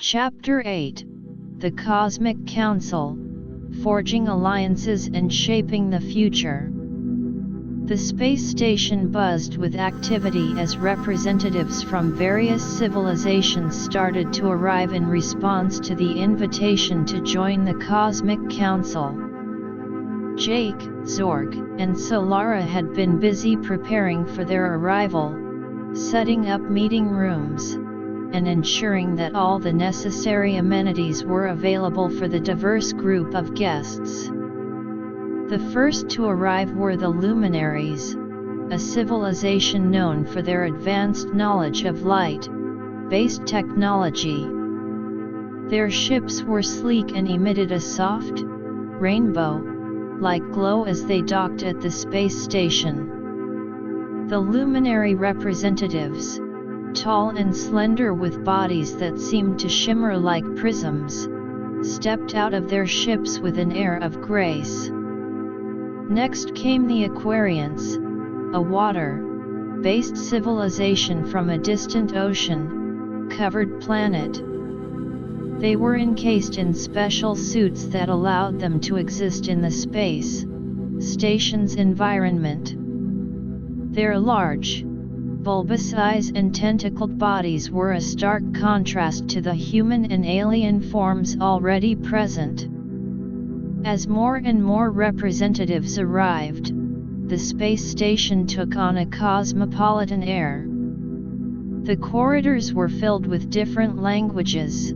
Chapter 8: The Cosmic Council, Forging Alliances and Shaping the Future. The space station buzzed with activity as representatives from various civilizations started to arrive in response to the invitation to join the Cosmic Council. Jake, Zorg, and Solara had been busy preparing for their arrival, setting up meeting rooms, and ensuring that all the necessary amenities were available for the diverse group of guests. The first to arrive were the Luminaries, a civilization known for their advanced knowledge of light-based technology. Their ships were sleek and emitted a soft, rainbow-like glow as they docked at the space station. The Luminary representatives, tall and slender with bodies that seemed to shimmer like prisms, stepped out of their ships with an air of grace. Next came the Aquarians, a water-based civilization from a distant ocean-covered planet. They were encased in special suits that allowed them to exist in the space station's environment. Their large, bulbous eyes and tentacled bodies were a stark contrast to the human and alien forms already present. As more and more representatives arrived, the space station took on a cosmopolitan air. The corridors were filled with different languages,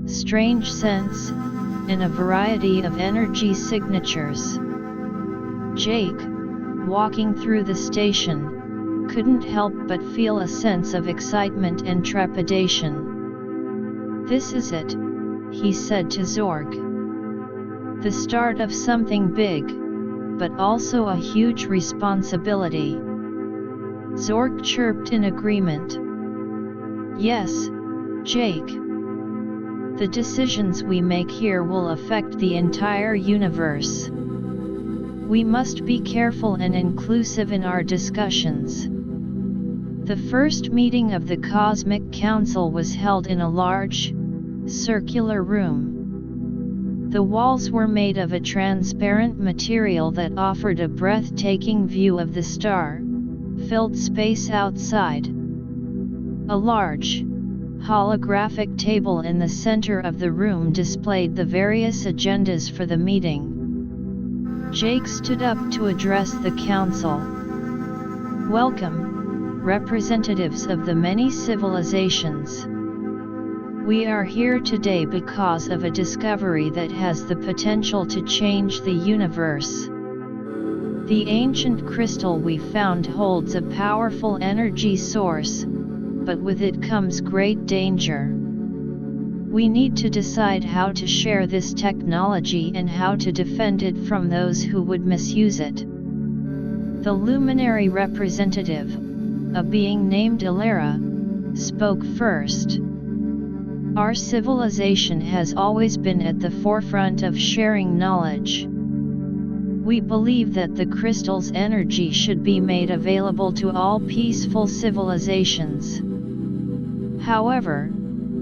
strange scents, and a variety of energy signatures. Jake, walking through the station, couldn't help but feel a sense of excitement and trepidation. "This is it," he said to Zorg. "The start of something big, but also a huge responsibility." Zorg chirped in agreement. "Yes, Jake. The decisions we make here will affect the entire universe. We must be careful and inclusive in our discussions." The first meeting of the Cosmic Council was held in a large, circular room. The walls were made of a transparent material that offered a breathtaking view of the star-filled space outside. A large, holographic table in the center of the room displayed the various agendas for the meeting. Jake stood up to address the council. "Welcome, representatives of the many civilizations. We are here today because of a discovery that has the potential to change the universe. The ancient crystal we found holds a powerful energy source, but with it comes great danger. We need to decide how to share this technology and how to defend it from those who would misuse it." The Luminary representative, a being named Ilera, spoke first. "Our civilization has always been at the forefront of sharing knowledge. We believe that the crystal's energy should be made available to all peaceful civilizations. However,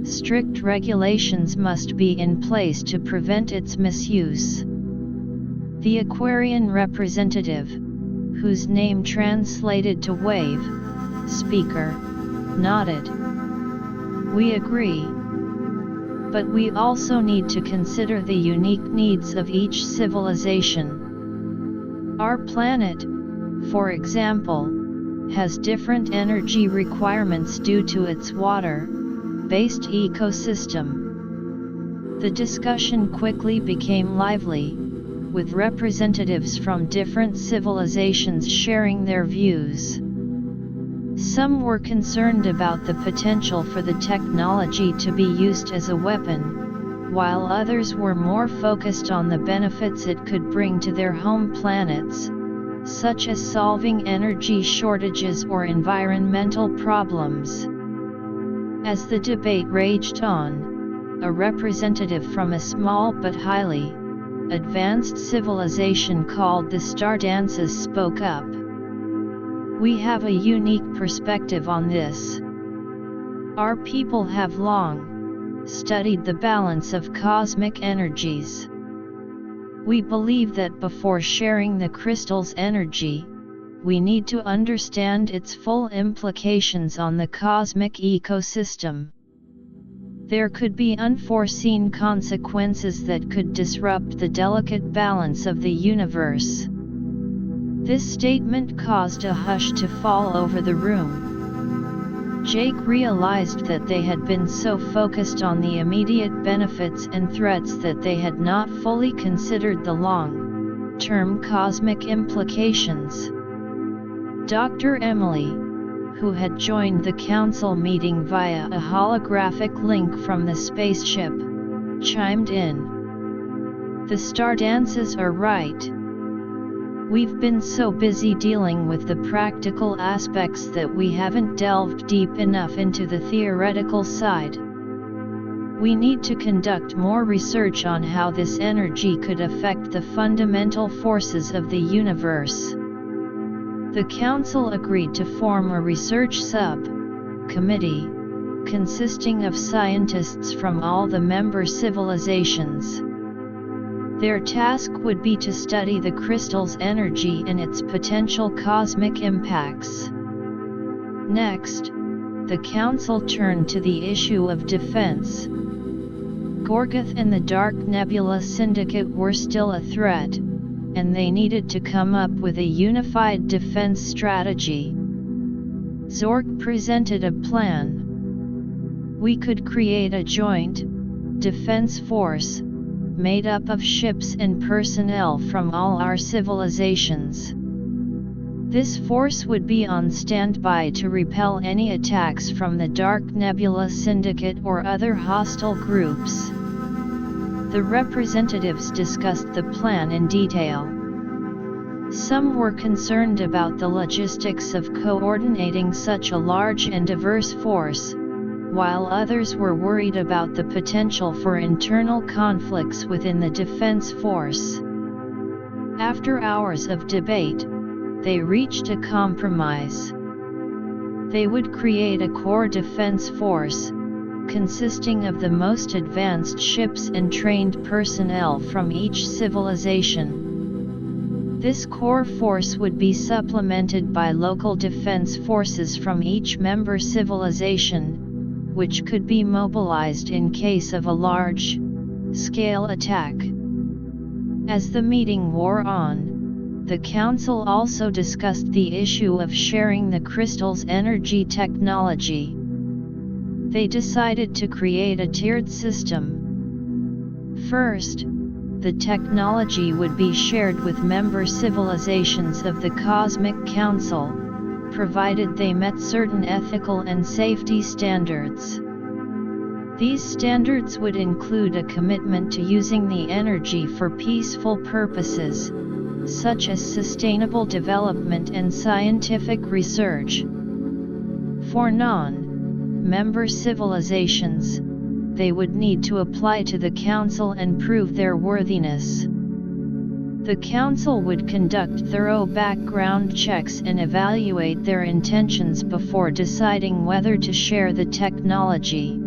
strict regulations must be in place to prevent its misuse." The Aquarian representative, whose name translated to wave speaker, nodded. "We agree. But we also need to consider the unique needs of each civilization. Our planet, for example, has different energy requirements due to its water-based ecosystem." The discussion quickly became lively, with representatives from different civilizations sharing their views. Some were concerned about the potential for the technology to be used as a weapon, while others were more focused on the benefits it could bring to their home planets, such as solving energy shortages or environmental problems. As the debate raged on, a representative from a small but highly advanced civilization called the Stardances spoke up. "We have a unique perspective on this. Our people have long studied the balance of cosmic energies. We believe that before sharing the crystal's energy, we need to understand its full implications on the cosmic ecosystem. There could be unforeseen consequences that could disrupt the delicate balance of the universe. This statement caused a hush to fall over the room. Jake realized that they had been so focused on the immediate benefits and threats that they had not fully considered the long-term cosmic implications. Dr. Emily, who had joined the council meeting via a holographic link from the spaceship, chimed in. "The star dances are right. We've been so busy dealing with the practical aspects that we haven't delved deep enough into the theoretical side. We need to conduct more research on how this energy could affect the fundamental forces of the universe." The council agreed to form a research sub-committee, consisting of scientists from all the member civilizations. Their task would be to study the crystal's energy and its potential cosmic impacts. Next, the council turned to the issue of defense. Gorgoth and the Dark Nebula Syndicate were still a threat, and they needed to come up with a unified defense strategy. Zork presented a plan. "We could create a joint defense force, made up of ships and personnel from all our civilizations. This force would be on standby to repel any attacks from the Dark Nebula Syndicate or other hostile groups." The representatives discussed the plan in detail. Some were concerned about the logistics of coordinating such a large and diverse force, while others were worried about the potential for internal conflicts within the defense force. After hours of debate, they reached a compromise. They would create a core defense force, consisting of the most advanced ships and trained personnel from each civilization. This core force would be supplemented by local defense forces from each member civilization, which could be mobilized in case of a large-scale attack. As the meeting wore on, the council also discussed the issue of sharing the crystal's energy technology. They decided to create a tiered system. First, the technology would be shared with member civilizations of the Cosmic Council, provided they met certain ethical and safety standards. These standards would include a commitment to using the energy for peaceful purposes, such as sustainable development and scientific research. For non-member civilizations, they would need to apply to the Council and prove their worthiness. The Council would conduct thorough background checks and evaluate their intentions before deciding whether to share the technology.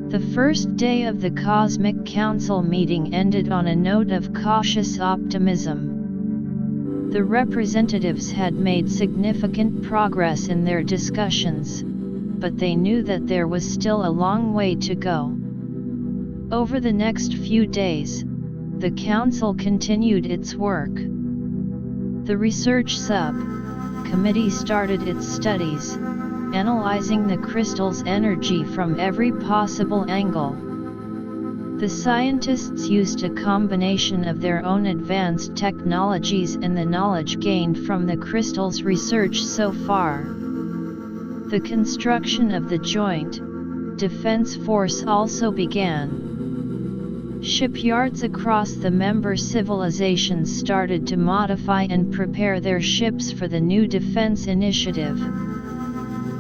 The first day of the Cosmic Council meeting ended on a note of cautious optimism. The representatives had made significant progress in their discussions, but they knew that there was still a long way to go. Over the next few days, the Council continued its work. The Research Sub-Committee started its studies, analyzing the crystal's energy from every possible angle. The scientists used a combination of their own advanced technologies and the knowledge gained from the crystal's research so far. The construction of the Joint Defense Force also began. Shipyards across the member civilizations started to modify and prepare their ships for the new defense initiative.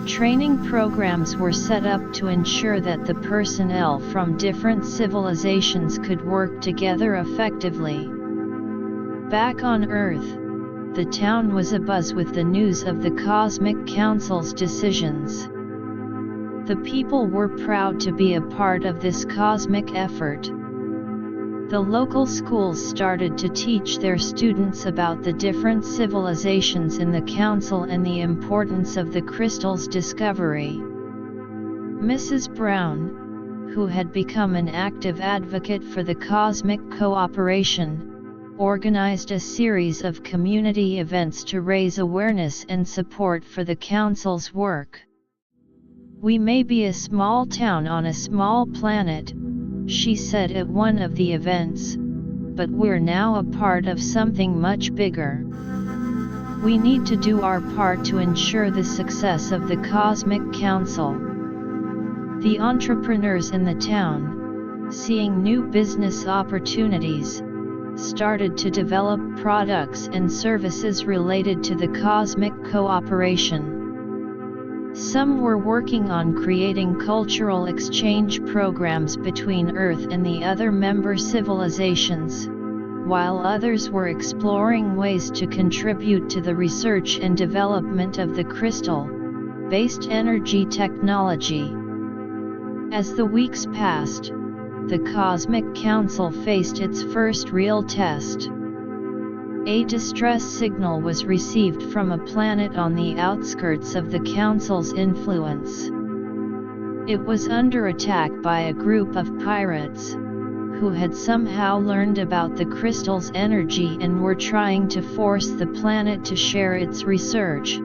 Training programs were set up to ensure that the personnel from different civilizations could work together effectively. Back on Earth, the town was abuzz with the news of the Cosmic Council's decisions. The people were proud to be a part of this cosmic effort. The local schools started to teach their students about the different civilizations in the council and the importance of the crystal's discovery. Mrs. Brown, who had become an active advocate for the cosmic cooperation, organized a series of community events to raise awareness and support for the council's work. "We may be a small town on a small planet," she said at one of the events, "but we're now a part of something much bigger. We need to do our part to ensure the success of the Cosmic Council." The entrepreneurs in the town, seeing new business opportunities, started to develop products and services related to the cosmic cooperation. Some were working on creating cultural exchange programs between Earth and the other member civilizations, while others were exploring ways to contribute to the research and development of the crystal-based energy technology. As the weeks passed, the Cosmic Council faced its first real test. A distress signal was received from a planet on the outskirts of the Council's influence. It was under attack by a group of pirates, who had somehow learned about the crystal's energy and were trying to force the planet to share its research.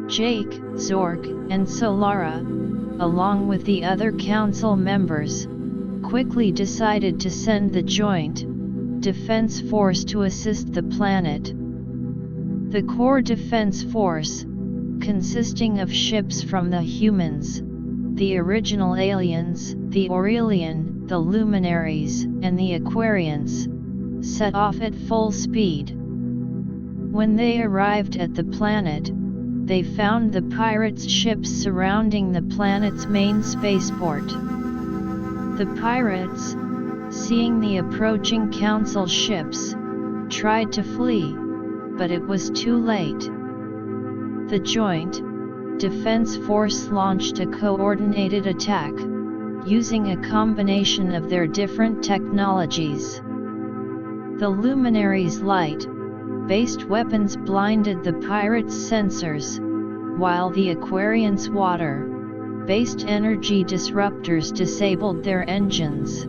Jake, Zork, and Solara, along with the other council members, quickly decided to send the joint defense force to assist the planet. The core defense force, consisting of ships from the humans, the original aliens, the Aurelian, the luminaries, and the Aquarians, set off at full speed. When they arrived at the planet, they found the pirates' ships surrounding the planet's main spaceport. The pirates, seeing the approaching council ships, tried to flee, but it was too late. The Joint Defense Force launched a coordinated attack, using a combination of their different technologies. The Luminaries' light-based weapons blinded the pirates' sensors, while the Aquarians' water-based energy disruptors disabled their engines.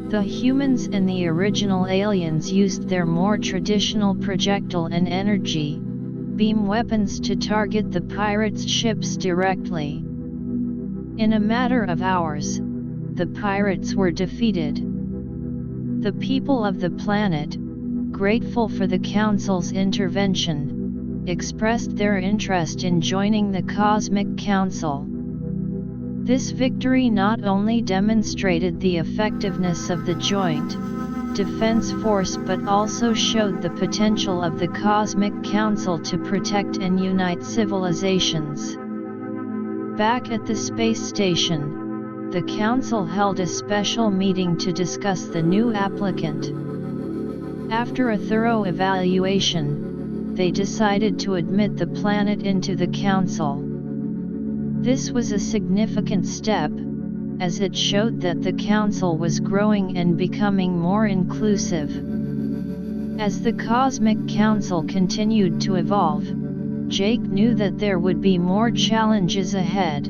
The humans and the original aliens used their more traditional projectile and energy beam weapons to target the pirates' ships directly. In a matter of hours, the pirates were defeated. The people of the planet, grateful for the Council's intervention, expressed their interest in joining the Cosmic Council. This victory not only demonstrated the effectiveness of the Joint Defense Force but also showed the potential of the Cosmic Council to protect and unite civilizations. Back at the space station, the Council held a special meeting to discuss the new applicant. After a thorough evaluation, they decided to admit the planet into the Council. This was a significant step, as it showed that the Council was growing and becoming more inclusive. As the Cosmic Council continued to evolve, Jake knew that there would be more challenges ahead.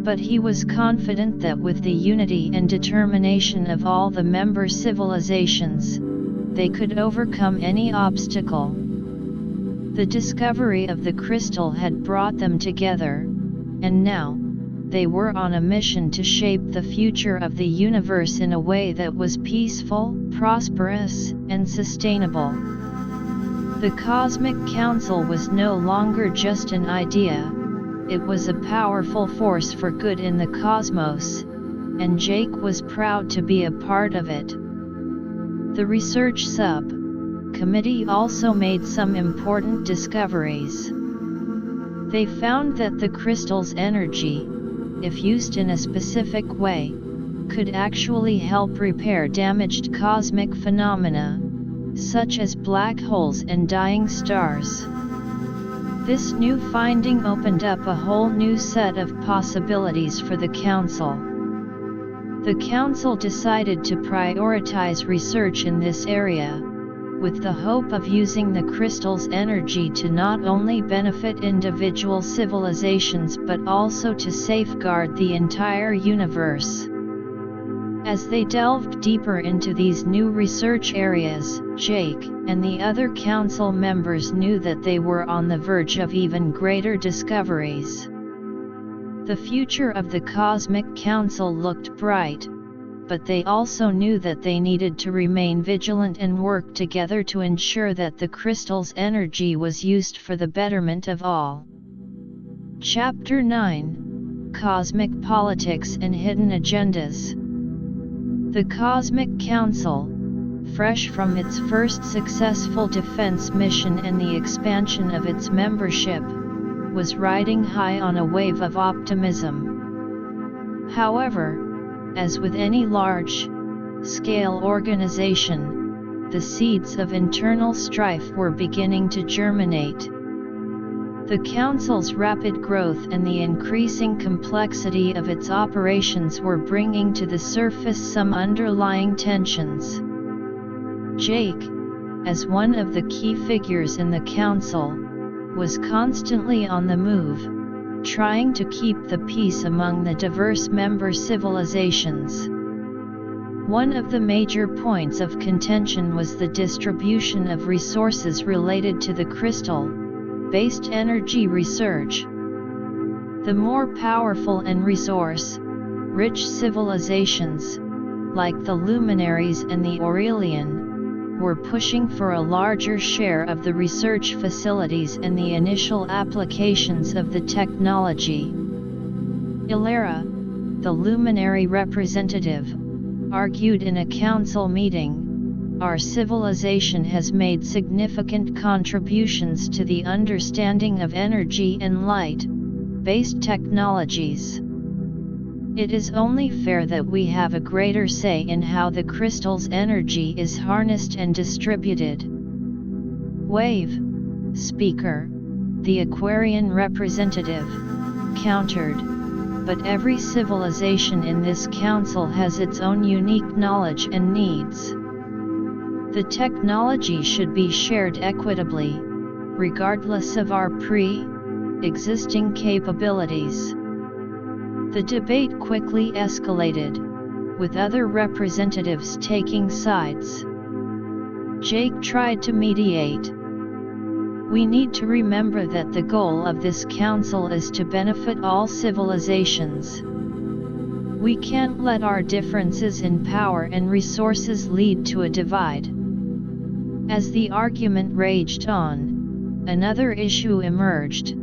But he was confident that with the unity and determination of all the member civilizations, they could overcome any obstacle. The discovery of the crystal had brought them together, and now, they were on a mission to shape the future of the universe in a way that was peaceful, prosperous, and sustainable. The Cosmic Council was no longer just an idea, it was a powerful force for good in the cosmos, and Jake was proud to be a part of it. The Research Sub-Committee also made some important discoveries. They found that the crystal's energy, if used in a specific way, could actually help repair damaged cosmic phenomena, such as black holes and dying stars. This new finding opened up a whole new set of possibilities for the Council. The Council decided to prioritize research in this area, with the hope of using the crystal's energy to not only benefit individual civilizations but also to safeguard the entire universe. As they delved deeper into these new research areas, Jake and the other council members knew that they were on the verge of even greater discoveries. The future of the Cosmic Council looked bright, but they also knew that they needed to remain vigilant and work together to ensure that the crystal's energy was used for the betterment of all. Chapter 9: Cosmic Politics and Hidden Agendas. The Cosmic Council, fresh from its first successful defense mission and the expansion of its membership, was riding high on a wave of optimism. However, as with any large-scale organization, the seeds of internal strife were beginning to germinate. The Council's rapid growth and the increasing complexity of its operations were bringing to the surface some underlying tensions. Jake, as one of the key figures in the Council, was constantly on the move, trying to keep the peace among the diverse member civilizations. One of the major points of contention was the distribution of resources related to the crystal-based energy research. The more powerful and resource-rich civilizations, like the Luminaries and the Aurelian, were pushing for a larger share of the research facilities and the initial applications of the technology. Ilera, the luminary representative, argued in a council meeting, "Our civilization has made significant contributions to the understanding of energy and light-based technologies. It is only fair that we have a greater say in how the crystal's energy is harnessed and distributed." Wave, speaker, the Aquarian representative, countered, "But every civilization in this council has its own unique knowledge and needs. The technology should be shared equitably, regardless of our pre-existing capabilities." The debate quickly escalated, with other representatives taking sides. Jake tried to mediate. "We need to remember that the goal of this council is to benefit all civilizations. We can't let our differences in power and resources lead to a divide." As the argument raged on, another issue emerged.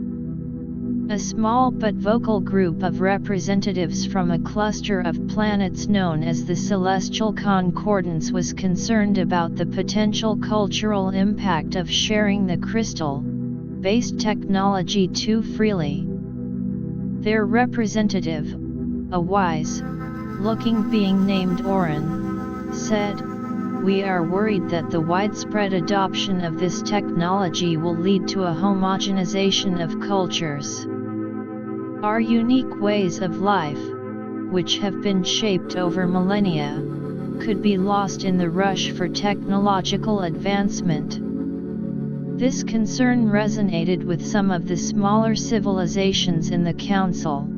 A small but vocal group of representatives from a cluster of planets known as the Celestial Concordance was concerned about the potential cultural impact of sharing the crystal-based technology too freely. Their representative, a wise-looking being named Orin, said, "We are worried that the widespread adoption of this technology will lead to a homogenization of cultures. Our unique ways of life, which have been shaped over millennia, could be lost in the rush for technological advancement." This concern resonated with some of the smaller civilizations in the Council.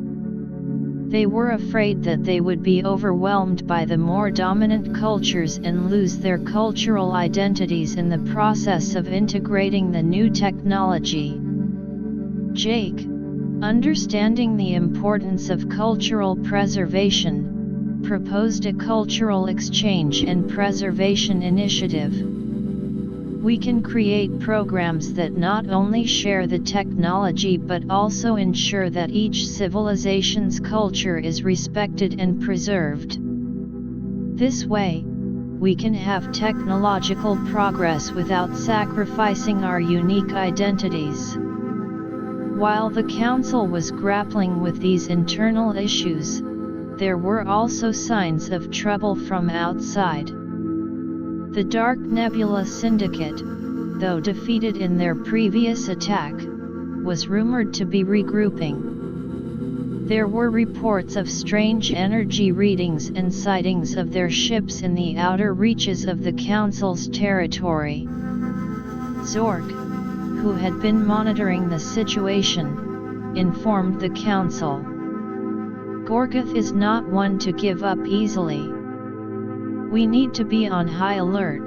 They were afraid that they would be overwhelmed by the more dominant cultures and lose their cultural identities in the process of integrating the new technology. Jake, understanding the importance of cultural preservation, proposed a cultural exchange and preservation initiative. "We can create programs that not only share the technology but also ensure that each civilization's culture is respected and preserved. This way, we can have technological progress without sacrificing our unique identities." While the Council was grappling with these internal issues, there were also signs of trouble from outside. The Dark Nebula Syndicate, though defeated in their previous attack, was rumored to be regrouping. There were reports of strange energy readings and sightings of their ships in the outer reaches of the Council's territory. Zork, who had been monitoring the situation, informed the Council. Gorgoth is not one to give up easily. We need to be on high alert.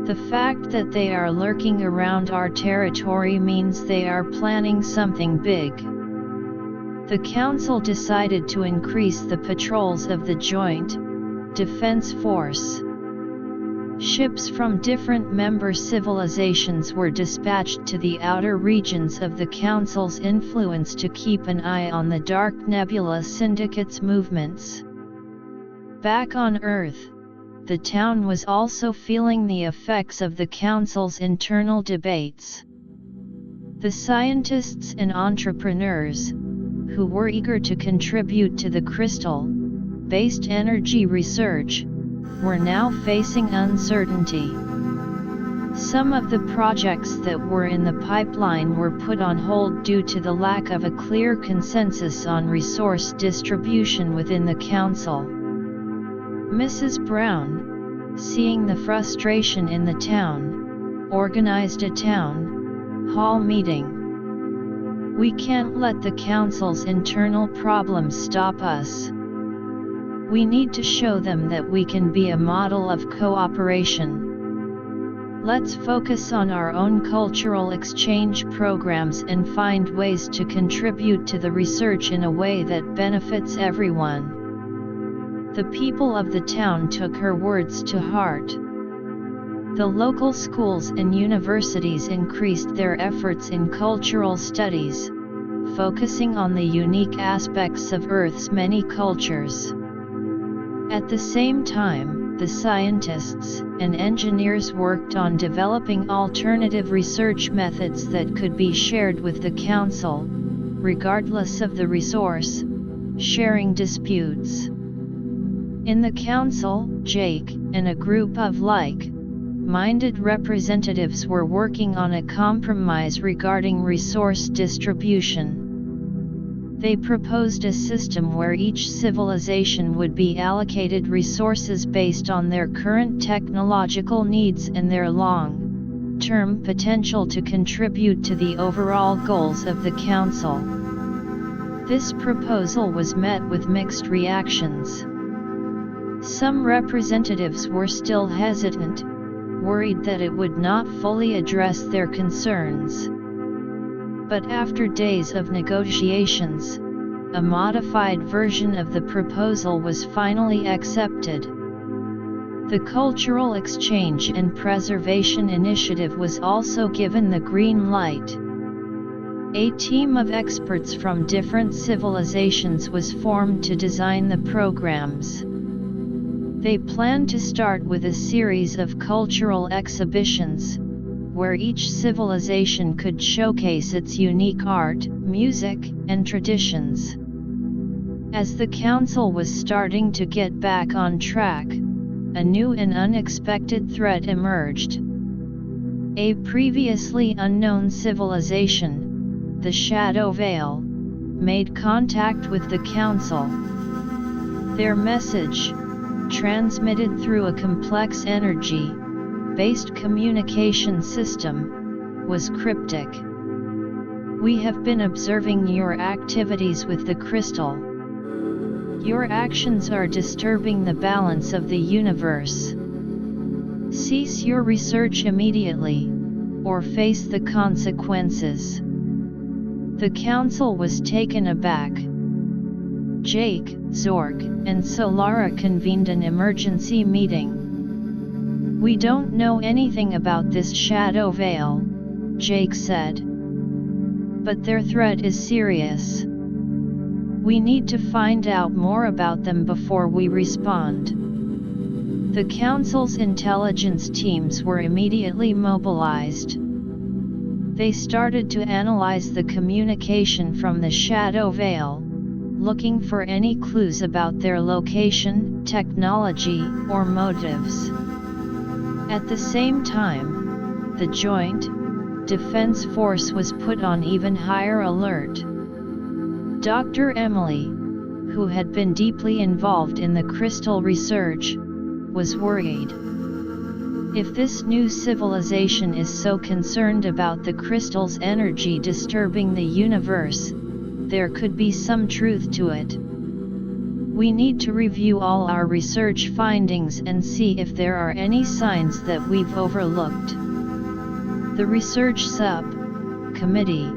The fact that they are lurking around our territory means they are planning something big. The Council decided to increase the patrols of the Joint Defense Force. Ships from different member civilizations were dispatched to the outer regions of the Council's influence to keep an eye on the Dark Nebula Syndicate's movements. Back on Earth, the town was also feeling the effects of the Council's internal debates. The scientists and entrepreneurs, who were eager to contribute to the crystal-based energy research, were now facing uncertainty. Some of the projects that were in the pipeline were put on hold due to the lack of a clear consensus on resource distribution within the Council. Mrs. Brown, seeing the frustration in the town, organized a town hall meeting. We can't let the Council's internal problems stop us. We need to show them that we can be a model of cooperation. Let's focus on our own cultural exchange programs and find ways to contribute to the research in a way that benefits everyone. The people of the town took her words to heart. The local schools and universities increased their efforts in cultural studies, focusing on the unique aspects of Earth's many cultures. At the same time, the scientists and engineers worked on developing alternative research methods that could be shared with the Council, regardless of the resource sharing disputes. In the Council, Jake and a group of like-minded representatives were working on a compromise regarding resource distribution. They proposed a system where each civilization would be allocated resources based on their current technological needs and their long-term potential to contribute to the overall goals of the Council. This proposal was met with mixed reactions. Some representatives were still hesitant, worried that it would not fully address their concerns. But after days of negotiations, a modified version of the proposal was finally accepted. The Cultural Exchange and Preservation Initiative was also given the green light. A team of experts from different civilizations was formed to design the programs. They planned to start with a series of cultural exhibitions, where each civilization could showcase its unique art, music, and traditions. As the Council was starting to get back on track, a new and unexpected threat emerged. A previously unknown civilization, the Shadow Veil, made contact with the Council. Their message, transmitted through a complex energy-based communication system, was cryptic. We have been observing your activities with the crystal. Your actions are disturbing the balance of the universe. Cease your research immediately, or face the consequences. The Council was taken aback. Jake, Zork, and Solara convened an emergency meeting. We don't know anything about this Shadow Veil, Jake said. But their threat is serious. We need to find out more about them before we respond. The Council's intelligence teams were immediately mobilized. They started to analyze the communication from the Shadow Veil, looking for any clues about their location, technology, or motives. At the same time, the Joint Defense Force was put on even higher alert. Dr. Emily, who had been deeply involved in the crystal research, was worried. If this new civilization is so concerned about the crystal's energy disturbing the universe, there could be some truth to it. We need to review all our research findings and see if there are any signs that we've overlooked. The research sub-committee,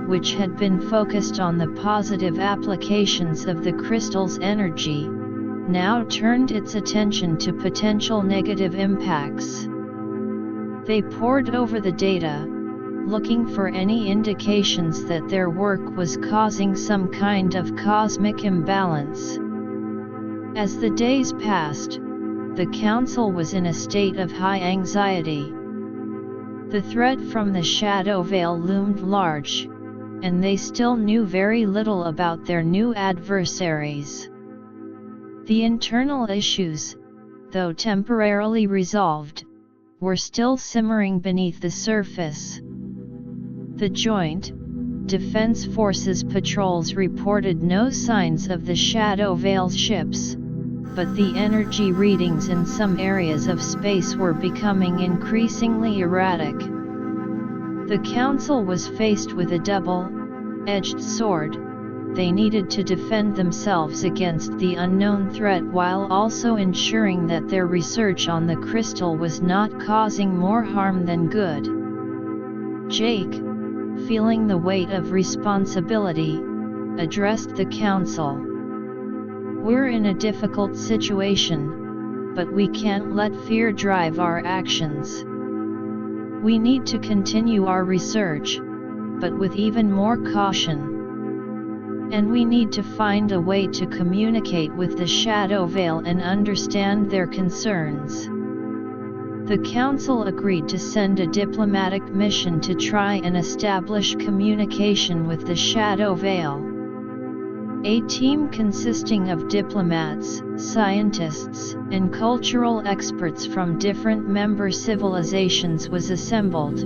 which had been focused on the positive applications of the crystal's energy, now turned its attention to potential negative impacts. They pored over the data, looking for any indications that their work was causing some kind of cosmic imbalance. As the days passed, the council was in a state of high anxiety. The threat from the shadow veil loomed large, and they still knew very little about their new adversaries. The internal issues, though temporarily resolved, were still simmering beneath the surface. The Joint Defense Forces patrols reported no signs of the Shadow Veil's ships, but the energy readings in some areas of space were becoming increasingly erratic. The Council was faced with a double-edged sword. They needed to defend themselves against the unknown threat while also ensuring that their research on the crystal was not causing more harm than good. Jake, feeling the weight of responsibility, addressed the council. "We're in a difficult situation, but we can't let fear drive our actions. We need to continue our research, but with even more caution. And we need to find a way to communicate with the Shadow Veil and understand their concerns." The Council agreed to send a diplomatic mission to try and establish communication with the Shadow Veil. A team consisting of diplomats, scientists, and cultural experts from different member civilizations was assembled.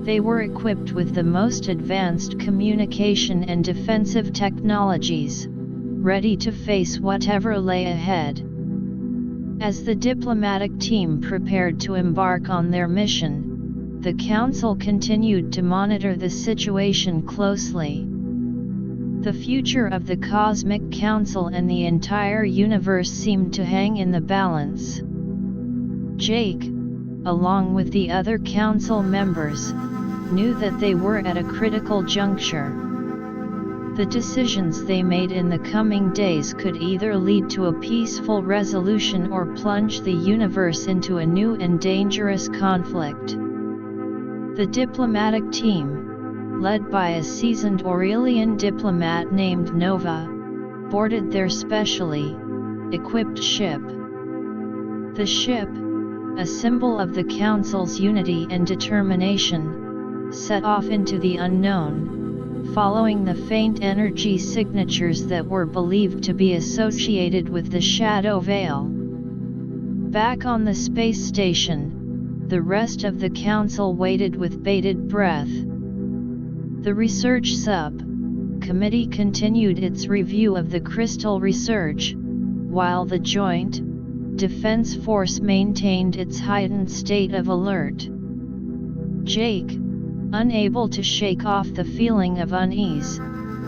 They were equipped with the most advanced communication and defensive technologies, ready to face whatever lay ahead. As the diplomatic team prepared to embark on their mission, the Council continued to monitor the situation closely. The future of the Cosmic Council and the entire universe seemed to hang in the balance. Jake, along with the other Council members, knew that they were at a critical juncture. The decisions they made in the coming days could either lead to a peaceful resolution or plunge the universe into a new and dangerous conflict. The diplomatic team, led by a seasoned Aurelian diplomat named Nova, boarded their specially equipped ship. The ship, a symbol of the Council's unity and determination, set off into the unknown, following the faint energy signatures that were believed to be associated with the Shadow Veil. Back on the space station, the rest of the Council waited with bated breath. The research sub-committee continued its review of the crystal research, while the Joint Defense Force maintained its heightened state of alert. Jake, unable to shake off the feeling of unease,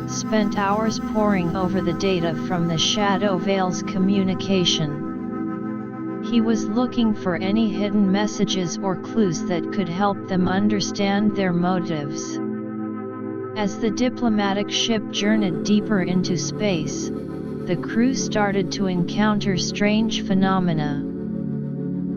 spent hours poring over the data from the Shadow Veil's communication. He was looking for any hidden messages or clues that could help them understand their motives. As the diplomatic ship journeyed deeper into space, the crew started to encounter strange phenomena.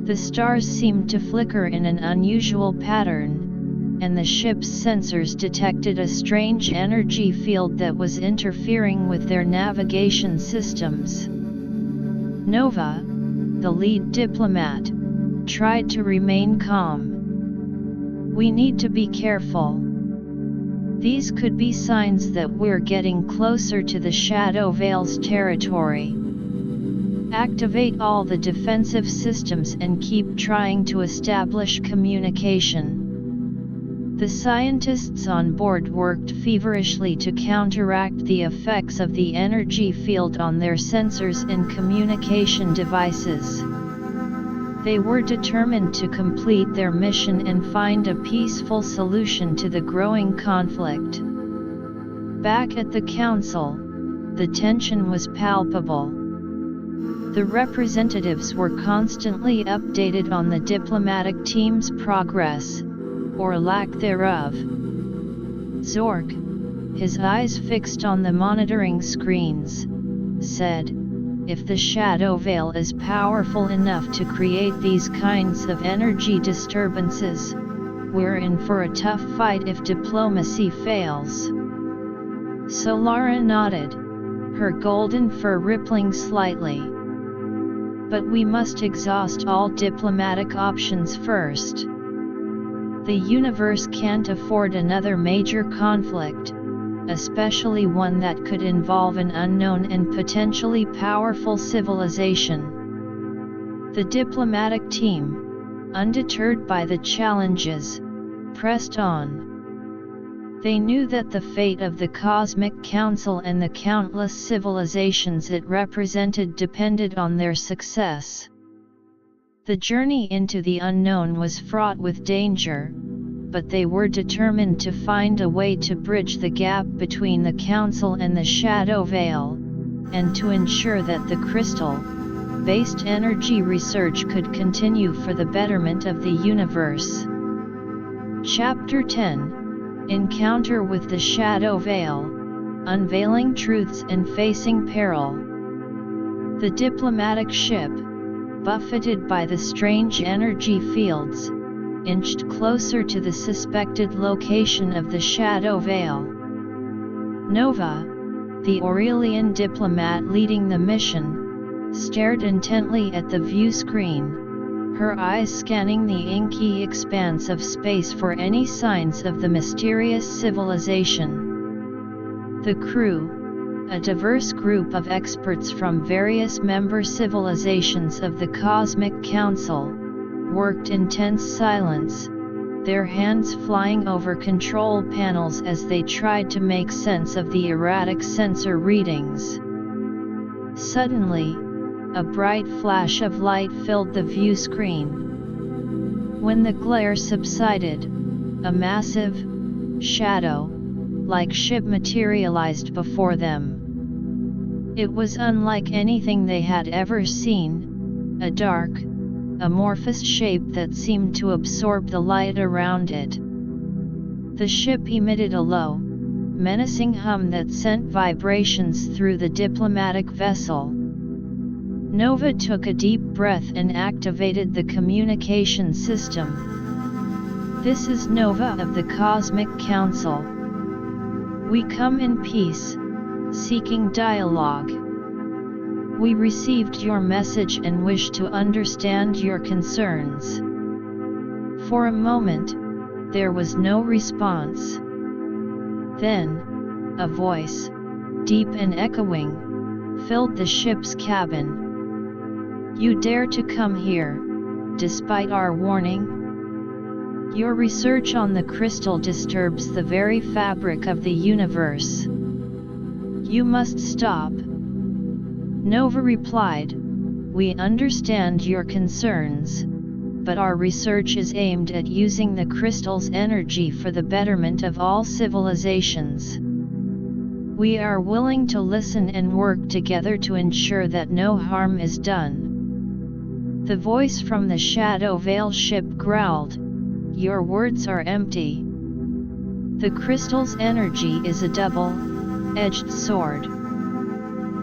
The stars seemed to flicker in an unusual pattern, and the ship's sensors detected a strange energy field that was interfering with their navigation systems. Nova, the lead diplomat, tried to remain calm. "We need to be careful. These could be signs that we're getting closer to the Shadow Veil's territory. Activate all the defensive systems and keep trying to establish communication." The scientists on board worked feverishly to counteract the effects of the energy field on their sensors and communication devices. They were determined to complete their mission and find a peaceful solution to the growing conflict. Back at the council, the tension was palpable. The representatives were constantly updated on the diplomatic team's progress, or lack thereof. Zork, his eyes fixed on the monitoring screens, said, "If the shadow veil is powerful enough to create these kinds of energy disturbances, we're in for a tough fight if diplomacy fails." Solara nodded, her golden fur rippling slightly. "But we must exhaust all diplomatic options first. The universe can't afford another major conflict, especially one that could involve an unknown and potentially powerful civilization." The diplomatic team, undeterred by the challenges, pressed on. They knew that the fate of the Cosmic Council and the countless civilizations it represented depended on their success. The journey into the unknown was fraught with danger, but they were determined to find a way to bridge the gap between the Council and the Shadow Veil, and to ensure that the crystal-based energy research could continue for the betterment of the universe. Chapter 10: Encounter with the Shadow Veil, Unveiling Truths and Facing Peril. The diplomatic ship, buffeted by the strange energy fields, inched closer to the suspected location of the Shadow Veil. Nova, the Aurelian diplomat leading the mission, stared intently at the view screen, her eyes scanning the inky expanse of space for any signs of the mysterious civilization. The crew, a diverse group of experts from various member civilizations of the Cosmic Council, worked in tense silence, their hands flying over control panels as they tried to make sense of the erratic sensor readings. Suddenly, a bright flash of light filled the view screen. When the glare subsided, a massive, shadow-like ship materialized before them. It was unlike anything they had ever seen, a dark, amorphous shape that seemed to absorb the light around it. The ship emitted a low, menacing hum that sent vibrations through the diplomatic vessel. Nova took a deep breath and activated the communication system. "This is Nova of the Cosmic Council. We come in peace, seeking dialogue. We received your message and wish to understand your concerns." For a moment, there was no response. Then, a voice, deep and echoing, filled the ship's cabin. "You dare to come here, despite our warning? Your research on the crystal disturbs the very fabric of the universe. You must stop." Nova replied, "We understand your concerns, but our research is aimed at using the crystal's energy for the betterment of all civilizations. We are willing to listen and work together to ensure that no harm is done." The voice from the Shadow Veil ship growled, "Your words are empty. The crystal's energy is a double-edged sword.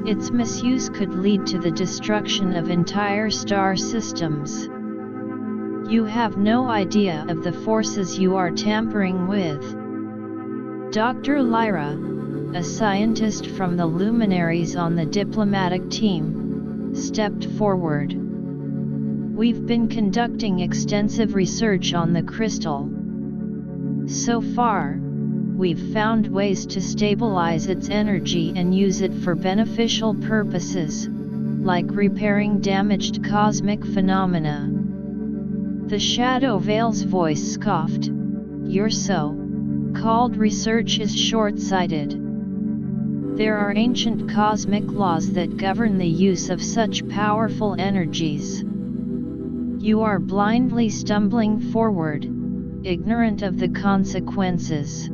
Its misuse could lead to the destruction of entire star systems. You have no idea of the forces you are tampering with." Dr. Lyra, a scientist from the luminaries on the diplomatic team, stepped forward. "We've been conducting extensive research on the crystal. So far, we've found ways to stabilize its energy and use it for beneficial purposes, like repairing damaged cosmic phenomena." The Shadow Veil's voice scoffed, your so-called research is short-sighted. There are ancient cosmic laws that govern the use of such powerful energies. You are blindly stumbling forward, ignorant of the consequences.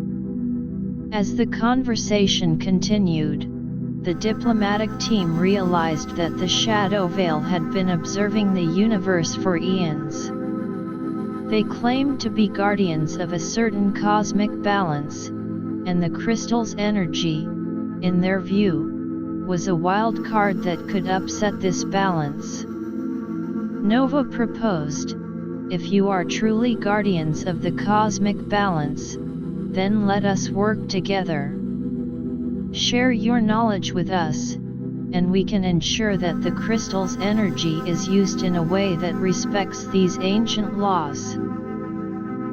As the conversation continued, the diplomatic team realized that the shadow veil had been observing the universe for eons. They claimed to be guardians of a certain cosmic balance, and the crystal's energy, in their view, was a wild card that could upset this balance. Nova proposed, if you are truly guardians of the cosmic balance, then let us work together. Share your knowledge with us, and we can ensure that the crystal's energy is used in a way that respects these ancient laws.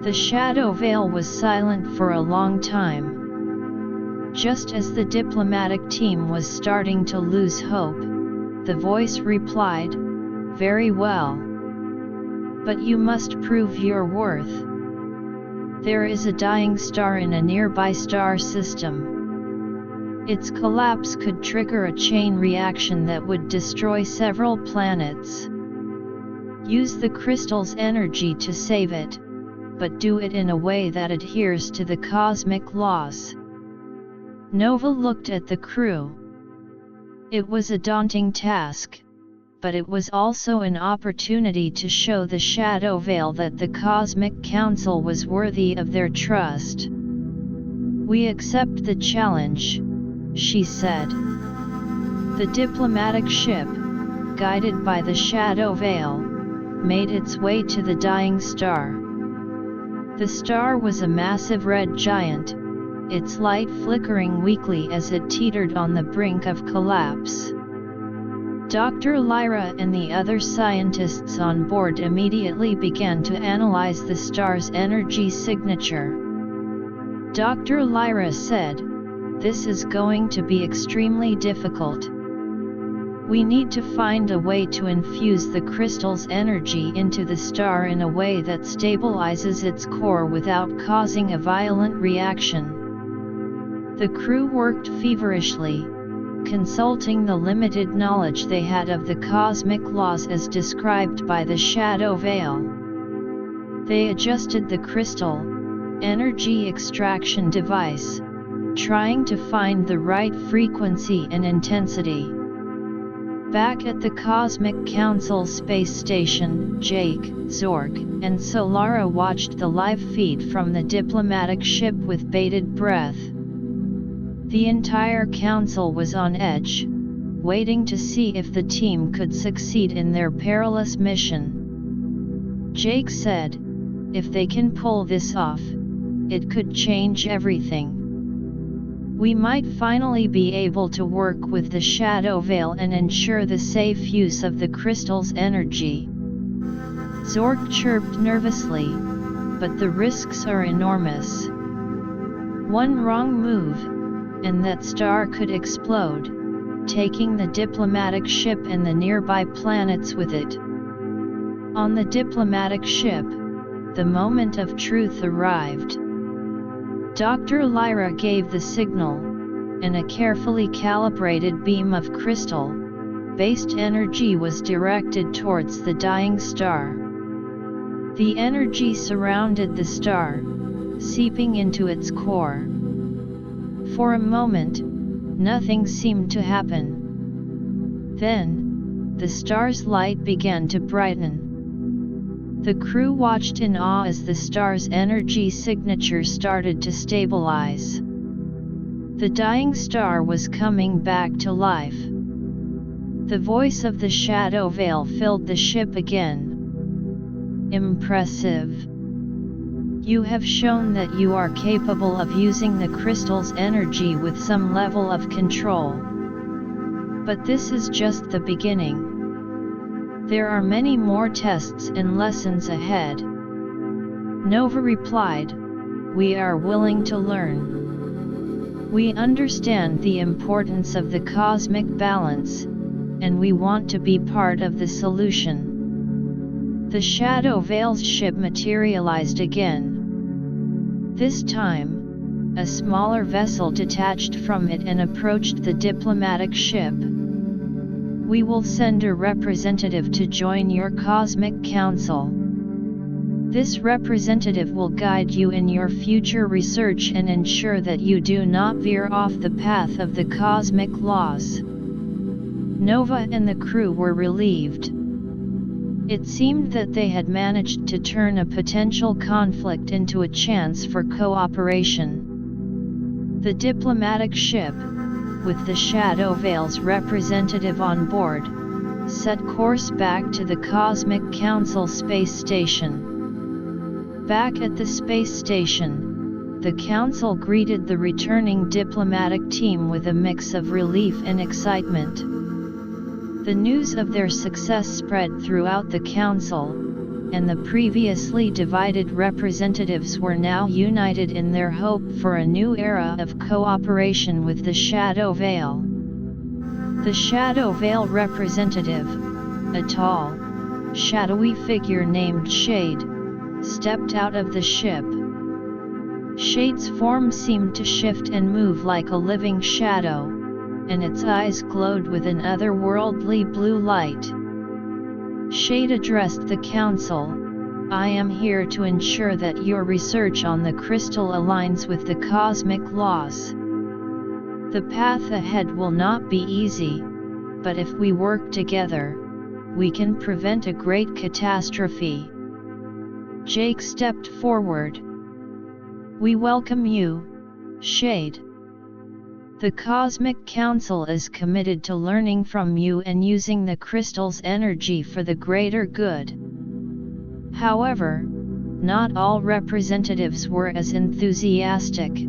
The shadow veil was silent for a long time. Just as the diplomatic team was starting to lose hope, the voice replied, "Very well. But you must prove your worth. There is a dying star in a nearby star system. Its collapse could trigger a chain reaction that would destroy several planets. Use the crystal's energy to save it, but do it in a way that adheres to the cosmic laws." Nova looked at the crew. It was a daunting task, but it was also an opportunity to show the shadow veil that the Cosmic Council was worthy of their trust. "We accept the challenge," she said. The diplomatic ship, guided by the shadow veil, made its way to the dying star. The star was a massive red giant, its light flickering weakly as it teetered on the brink of collapse. Dr. Lyra and the other scientists on board immediately began to analyze the star's energy signature. Dr. Lyra said, "This is going to be extremely difficult. We need to find a way to infuse the crystal's energy into the star in a way that stabilizes its core without causing a violent reaction." The crew worked feverishly, consulting the limited knowledge they had of the cosmic laws as described by the shadow veil. They adjusted the crystal energy extraction device, trying to find the right frequency and intensity. Back at the Cosmic Council space station, Jake, Zork, and Solara watched the live feed from the diplomatic ship with bated breath. The entire council was on edge, waiting to see if the team could succeed in their perilous mission. Jake said, "If they can pull this off, it could change everything. We might finally be able to work with the shadow veil and ensure the safe use of the crystal's energy." Zork chirped nervously, "But the risks are enormous. One wrong move, and that star could explode, taking the diplomatic ship and the nearby planets with it." On the diplomatic ship, the moment of truth arrived. Dr. Lyra gave the signal, and a carefully calibrated beam of crystal-based energy was directed towards the dying star. The energy surrounded the star, seeping into its core. For a moment, nothing seemed to happen. Then, the star's light began to brighten. The crew watched in awe as the star's energy signature started to stabilize. The dying star was coming back to life. The voice of the shadow veil filled the ship again. "Impressive. You have shown that you are capable of using the crystal's energy with some level of control. But this is just the beginning. There are many more tests and lessons ahead." Nova replied, "We are willing to learn. We understand the importance of the cosmic balance, and we want to be part of the solution." The shadow veil's ship materialized again. This time, a smaller vessel detached from it and approached the diplomatic ship. "We will send a representative to join your cosmic council. This representative will guide you in your future research and ensure that you do not veer off the path of the cosmic laws." Nova and the crew were relieved. It seemed that they had managed to turn a potential conflict into a chance for cooperation. The diplomatic ship, with the Shadow Veil's representative on board, set course back to the Cosmic Council space station. Back at the space station, the Council greeted the returning diplomatic team with a mix of relief and excitement. The news of their success spread throughout the Council, and the previously divided representatives were now united in their hope for a new era of cooperation with the Shadow Veil. The Shadow Veil representative, a tall, shadowy figure named Shade, stepped out of the ship. Shade's form seemed to shift and move like a living shadow, and its eyes glowed with an otherworldly blue light. Shade addressed the Council. "I am here to ensure that your research on the crystal aligns with the cosmic laws. The path ahead will not be easy, but if we work together, we can prevent a great catastrophe." Jake stepped forward. "We welcome you, Shade. The Cosmic Council is committed to learning from you and using the crystal's energy for the greater good." However, not all representatives were as enthusiastic.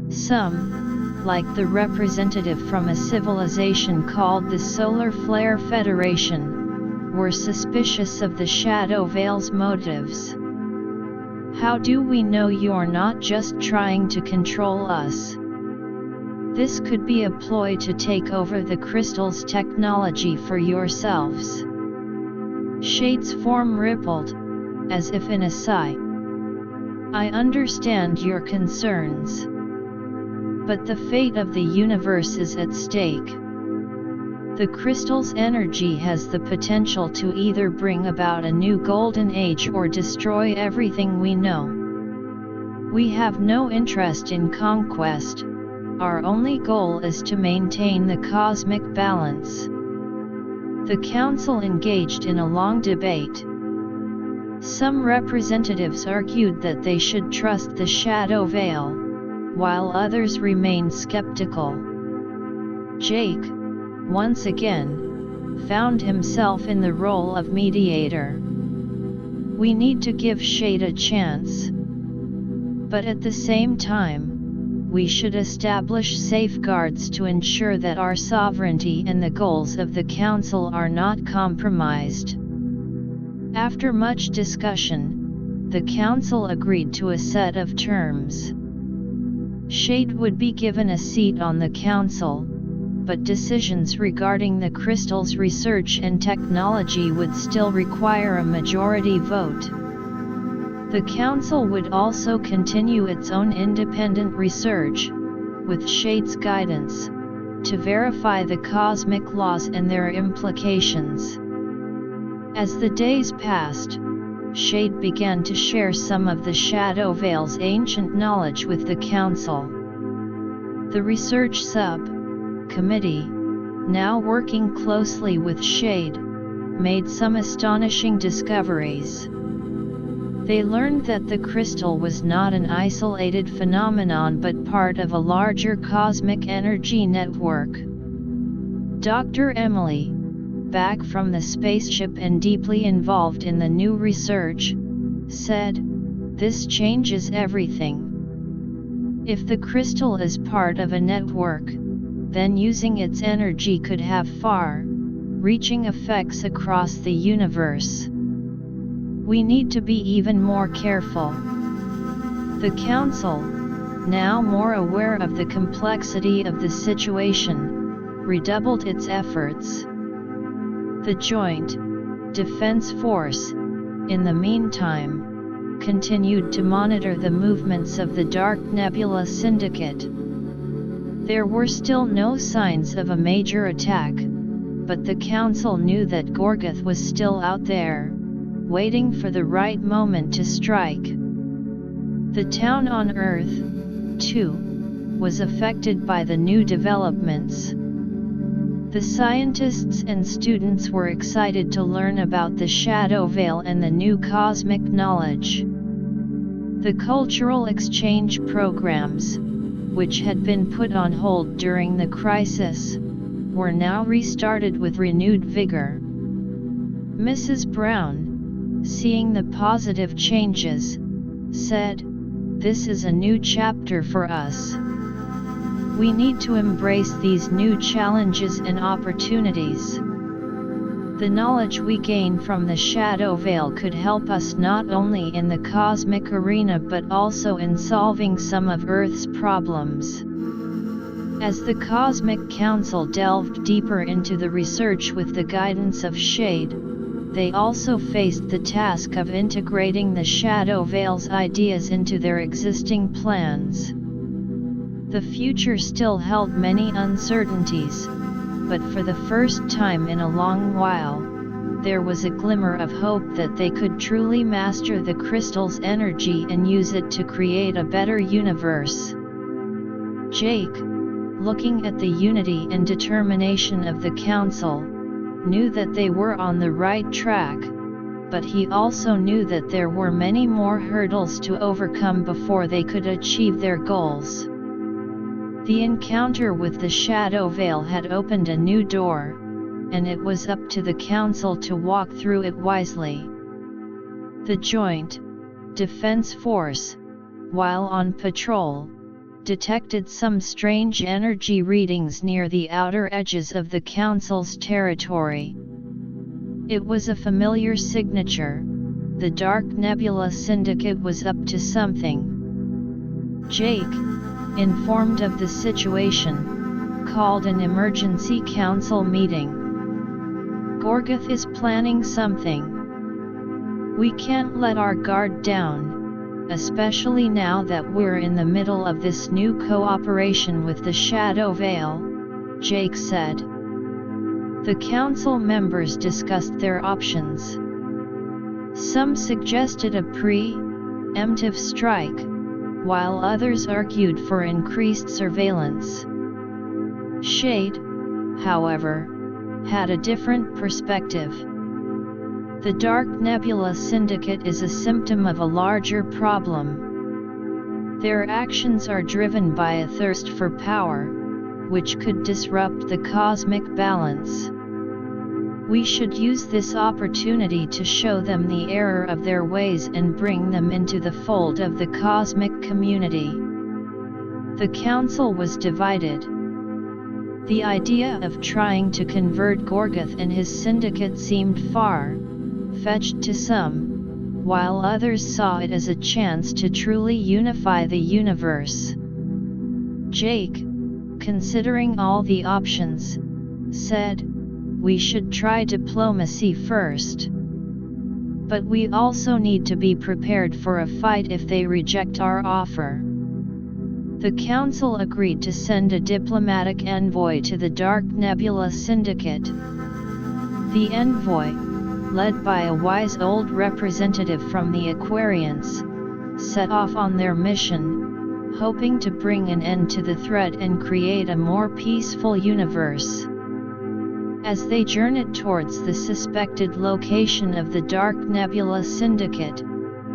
Some, like the representative from a civilization called the Solar Flare Federation, were suspicious of the Shadow Veil's motives. "How do we know you're not just trying to control us? This could be a ploy to take over the crystal's technology for yourselves." Shade's form rippled, as if in a sigh. "I understand your concerns. But the fate of the universe is at stake. The crystal's energy has the potential to either bring about a new golden age or destroy everything we know. We have no interest in conquest. Our only goal is to maintain the cosmic balance." The Council engaged in a long debate. Some representatives argued that they should trust the Shadow Veil, while others remained skeptical. Jake, once again, found himself in the role of mediator. "We need to give Shade a chance. But at the same time, we should establish safeguards to ensure that our sovereignty and the goals of the Council are not compromised." After much discussion, the Council agreed to a set of terms. Shade would be given a seat on the Council, but decisions regarding the crystal's research and technology would still require a majority vote. The Council would also continue its own independent research, with Shade's guidance, to verify the cosmic laws and their implications. As the days passed, Shade began to share some of the Shadow Veil's ancient knowledge with the Council. The Research Sub-Committee, now working closely with Shade, made some astonishing discoveries. They learned that the crystal was not an isolated phenomenon but part of a larger cosmic energy network. Dr. Emily, back from the spaceship and deeply involved in the new research, said, "This changes everything. If the crystal is part of a network, then using its energy could have far-reaching effects across the universe. We need to be even more careful." The Council, now more aware of the complexity of the situation, redoubled its efforts. The Joint Defense Force, in the meantime, continued to monitor the movements of the Dark Nebula Syndicate. There were still no signs of a major attack, but the Council knew that Gorgoth was still out there, waiting for the right moment to strike. The town on Earth, too, was affected by the new developments. The scientists and students were excited to learn about the Shadow Veil and the new cosmic knowledge. The cultural exchange programs, which had been put on hold during the crisis, were now restarted with renewed vigor. Mrs. Brown, seeing the positive changes, said, "This is a new chapter for us. We need to embrace these new challenges and opportunities. The knowledge we gain from the Shadow Veil could help us not only in the cosmic arena but also in solving some of Earth's problems." As the Cosmic Council delved deeper into the research with the guidance of Shade, they also faced the task of integrating the Shadow Veil's ideas into their existing plans. The future still held many uncertainties, but for the first time in a long while, there was a glimmer of hope that they could truly master the crystal's energy and use it to create a better universe. Jake, looking at the unity and determination of the Council, knew that they were on the right track, but he also knew that there were many more hurdles to overcome before they could achieve their goals. The encounter with the Shadow Veil had opened a new door, and it was up to the Council to walk through it wisely. The Joint Defense Force, while on patrol, detected some strange energy readings near the outer edges of the Council's territory. It was a familiar signature. The Dark Nebula Syndicate was up to something. Jake, informed of the situation, called an emergency council meeting. "Gorgoth is planning something. We can't let our guard down, especially now that we're in the middle of this new cooperation with the Shadow Veil," Jake said. The council members discussed their options. Some suggested a pre-emptive strike, while others argued for increased surveillance. Shade, however, had a different perspective. The Dark Nebula Syndicate is a symptom of a larger problem. Their actions are driven by a thirst for power, which could disrupt the cosmic balance. We should use this opportunity to show them the error of their ways and bring them into the fold of the cosmic community. The council was divided. The idea of trying to convert Gorgoth and his syndicate seemed far-fetched to some, while others saw it as a chance to truly unify the universe. Jake, considering all the options, said, "We should try diplomacy first. But we also need to be prepared for a fight if they reject our offer." The council agreed to send a diplomatic envoy to the Dark Nebula Syndicate. The envoy, led by a wise old representative from the Aquarians, set off on their mission, hoping to bring an end to the threat and create a more peaceful universe. As they journeyed towards the suspected location of the Dark Nebula Syndicate,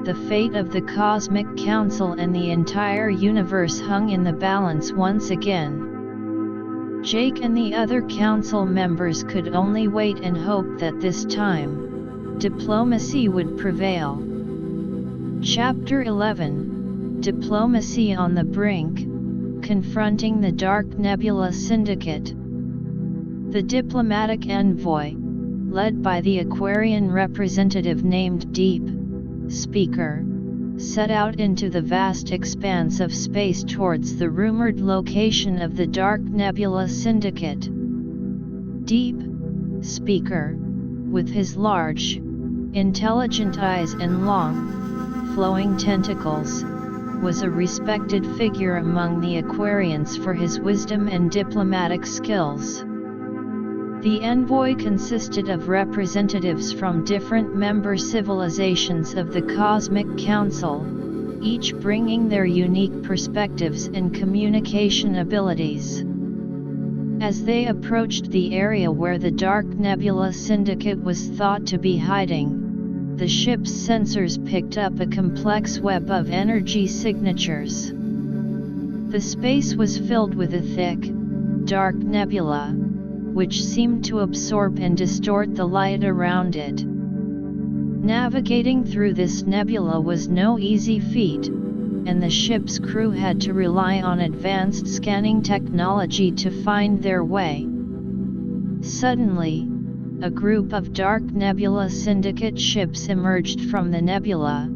the fate of the Cosmic Council and the entire universe hung in the balance once again. Jake and the other council members could only wait and hope that this time, diplomacy would prevail. Chapter 11, Diplomacy on the Brink, Confronting the Dark Nebula Syndicate. The diplomatic envoy, led by the Aquarian representative named Deep Speaker, set out into the vast expanse of space towards the rumored location of the Dark Nebula Syndicate. Deep Speaker, with his large, intelligent eyes and long, flowing tentacles, was a respected figure among the Aquarians for his wisdom and diplomatic skills. The envoy consisted of representatives from different member civilizations of the Cosmic Council, each bringing their unique perspectives and communication abilities. As they approached the area where the Dark Nebula Syndicate was thought to be hiding, the ship's sensors picked up a complex web of energy signatures. The space was filled with a thick, dark nebula, which seemed to absorb and distort the light around it. Navigating through this nebula was no easy feat, and the ship's crew had to rely on advanced scanning technology to find their way. Suddenly, a group of Dark Nebula Syndicate ships emerged from the nebula,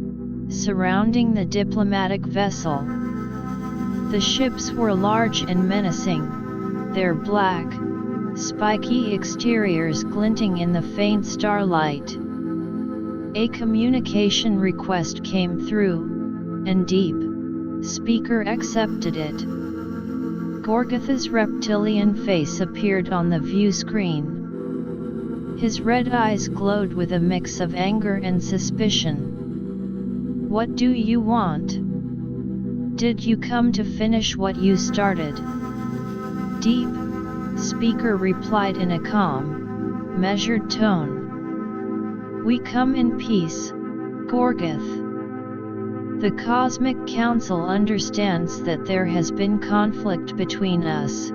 surrounding the diplomatic vessel. The ships were large and menacing, their black, spiky exteriors glinting in the faint starlight. A communication request came through, and Deep Speaker accepted it. Gorgatha's reptilian face appeared on the view screen. His red eyes glowed with a mix of anger and suspicion. "What do you want? Did you come to finish what you started?" Deep Speaker replied in a calm, measured tone. "We come in peace, Gorgath. The Cosmic Council understands that there has been conflict between us,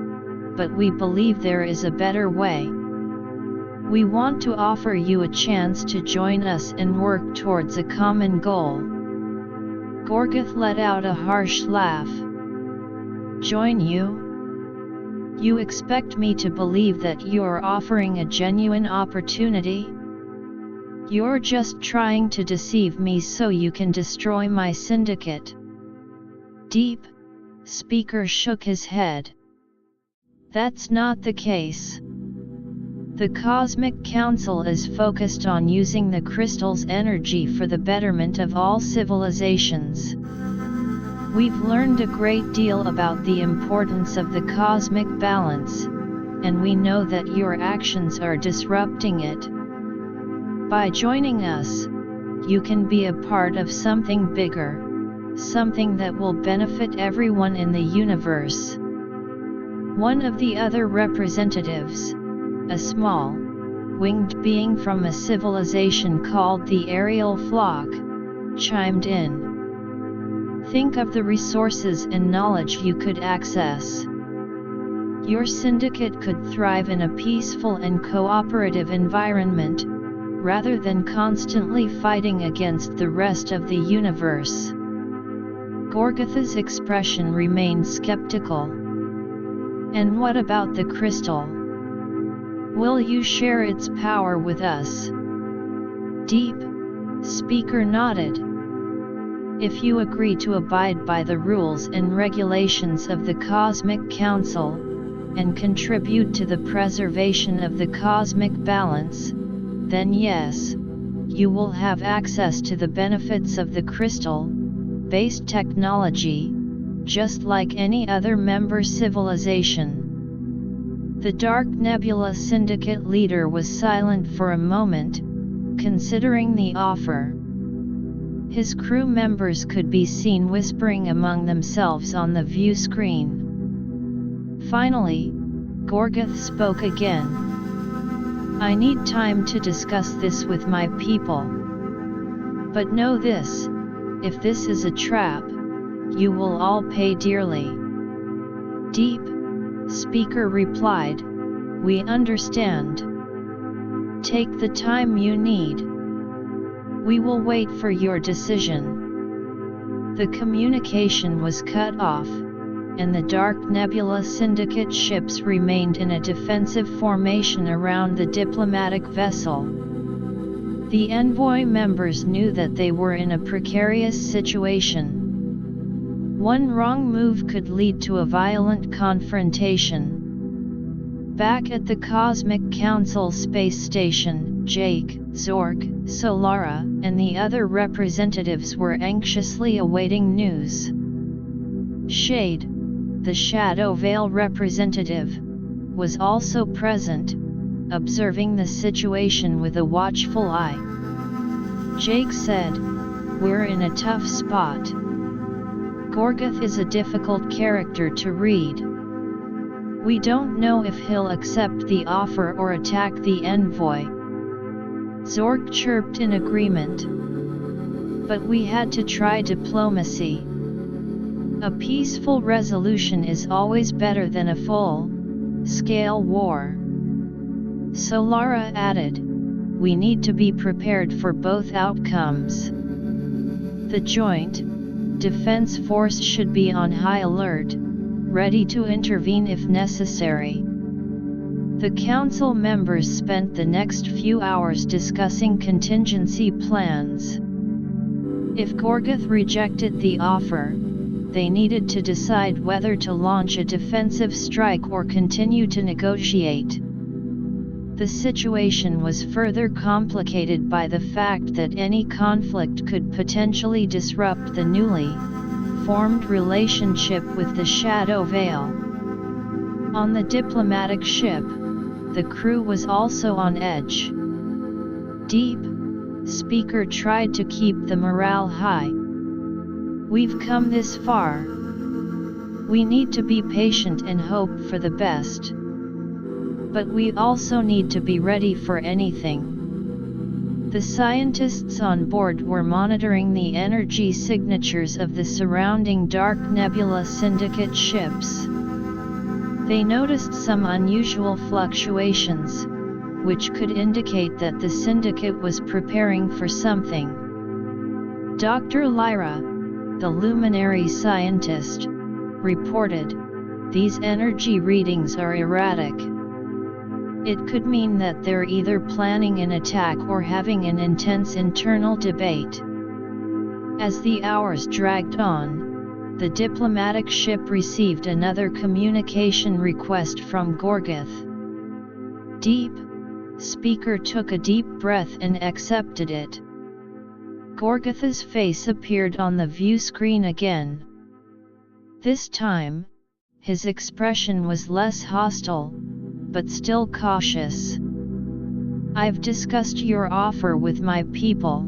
but we believe there is a better way. We want to offer you a chance to join us and work towards a common goal." Gorgath let out a harsh laugh. "Join you? You expect me to believe that you're offering a genuine opportunity? You're just trying to deceive me so you can destroy my syndicate." Deep Speaker shook his head. "That's not the case. The Cosmic Council is focused on using the crystal's energy for the betterment of all civilizations. We've learned a great deal about the importance of the cosmic balance, and we know that your actions are disrupting it. By joining us, you can be a part of something bigger, something that will benefit everyone in the universe." One of the other representatives, a small, winged being from a civilization called the Aerial Flock, chimed in. "Think of the resources and knowledge you could access. Your syndicate could thrive in a peaceful and cooperative environment, rather than constantly fighting against the rest of the universe." Gorgatha's expression remained skeptical. "And what about the crystal? Will you share its power with us?" Deep Speaker nodded. "If you agree to abide by the rules and regulations of the Cosmic Council, and contribute to the preservation of the cosmic balance, then yes, you will have access to the benefits of the crystal-based technology, just like any other member civilization." The Dark Nebula Syndicate leader was silent for a moment, considering the offer. His crew members could be seen whispering among themselves on the view screen. Finally, Gorgath spoke again. "I need time to discuss this with my people. But know this, if this is a trap, you will all pay dearly." Deep Speaker replied, "We understand. Take the time you need. We will wait for your decision." The communication was cut off, and the Dark Nebula Syndicate ships remained in a defensive formation around the diplomatic vessel. The envoy members knew that they were in a precarious situation. One wrong move could lead to a violent confrontation. Back at the Cosmic Council space station, Jake, Zork, Solara, and the other representatives were anxiously awaiting news. Shade, the Shadow Veil representative, was also present, observing the situation with a watchful eye. Jake said, "We're in a tough spot. Gorgoth is a difficult character to read. We don't know if he'll accept the offer or attack the envoy." Zork chirped in agreement. "But we had to try diplomacy. A peaceful resolution is always better than a full-scale war." Solara added, "We need to be prepared for both outcomes. The Joint Defense Force should be on high alert, ready to intervene if necessary." The council members spent the next few hours discussing contingency plans. If Gorgoth rejected the offer, they needed to decide whether to launch a defensive strike or continue to negotiate. The situation was further complicated by the fact that any conflict could potentially disrupt the newly formed relationship with the Shadow Veil. On the diplomatic ship, the crew was also on edge. Deep Speaker tried to keep the morale high. "We've come this far. We need to be patient and hope for the best. But we also need to be ready for anything." The scientists on board were monitoring the energy signatures of the surrounding Dark Nebula Syndicate ships. They noticed some unusual fluctuations, which could indicate that the Syndicate was preparing for something. Dr. Lyra, the luminary scientist, reported, "These energy readings are erratic. It could mean that they're either planning an attack or having an intense internal debate." As the hours dragged on, the diplomatic ship received another communication request from Gorgoth. Deep Speaker took a deep breath and accepted it. Gorgoth's face appeared on the view screen again. This time, his expression was less hostile, but still cautious. "I've discussed your offer with my people.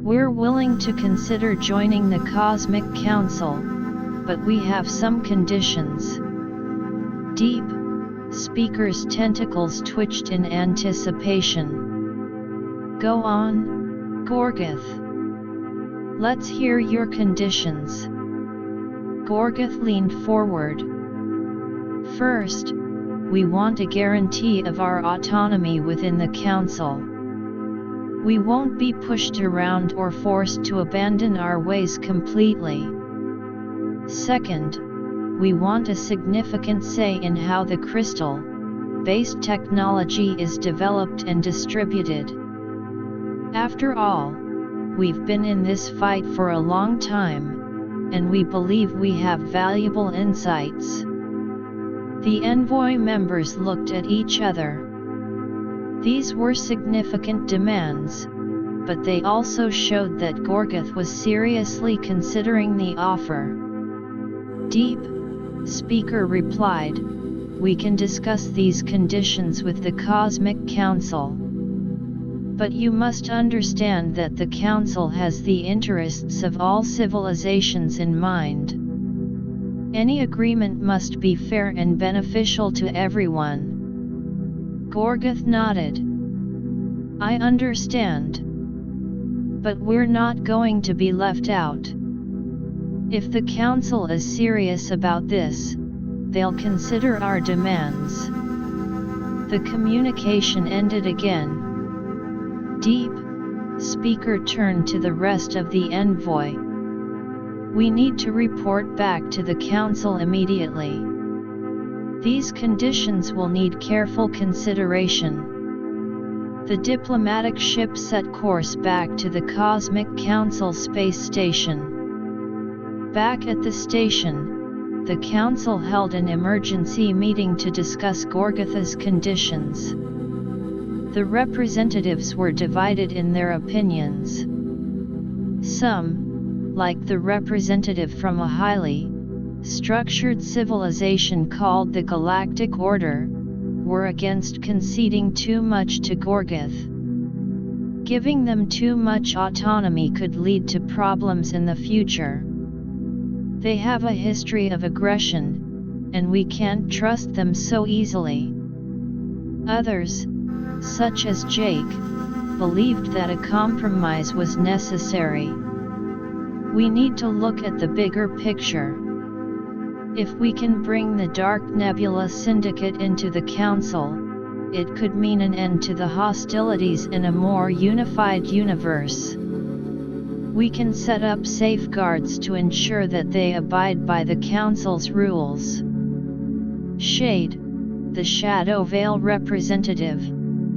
We're willing to consider joining the Cosmic Council, but we have some conditions." Deep Speaker's tentacles twitched in anticipation. "Go on, Gorgoth. Let's hear your conditions." Gorgoth leaned forward. "First, we want a guarantee of our autonomy within the Council. We won't be pushed around or forced to abandon our ways completely. Second, we want a significant say in how the crystal-based technology is developed and distributed. After all, we've been in this fight for a long time, and we believe we have valuable insights." The envoy members looked at each other. These were significant demands, but they also showed that Gorgoth was seriously considering the offer. Deep Speaker replied, "We can discuss these conditions with the Cosmic Council. But you must understand that the Council has the interests of all civilizations in mind. Any agreement must be fair and beneficial to everyone." Gorgoth nodded. "I understand. But we're not going to be left out. If the Council is serious about this, they'll consider our demands." The communication ended again. Deep Speaker turned to the rest of the envoy. "We need to report back to the Council immediately. These conditions will need careful consideration." The diplomatic ship set course back to the Cosmic Council space station. Back at the station, the Council held an emergency meeting to discuss Gorgoth's conditions. The representatives were divided in their opinions. Some, like the representative from a highly structured civilization called the Galactic Order, were against conceding too much to Gorguth. Giving them too much autonomy could lead to problems in the future. They have a history of aggression, and we can't trust them so easily. Others, such as Jake, believed that a compromise was necessary. We need to look at the bigger picture. If we can bring the Dark Nebula Syndicate into the Council, it could mean an end to the hostilities in a more unified universe. We can set up safeguards to ensure that they abide by the Council's rules. Shade, the Shadow Veil representative,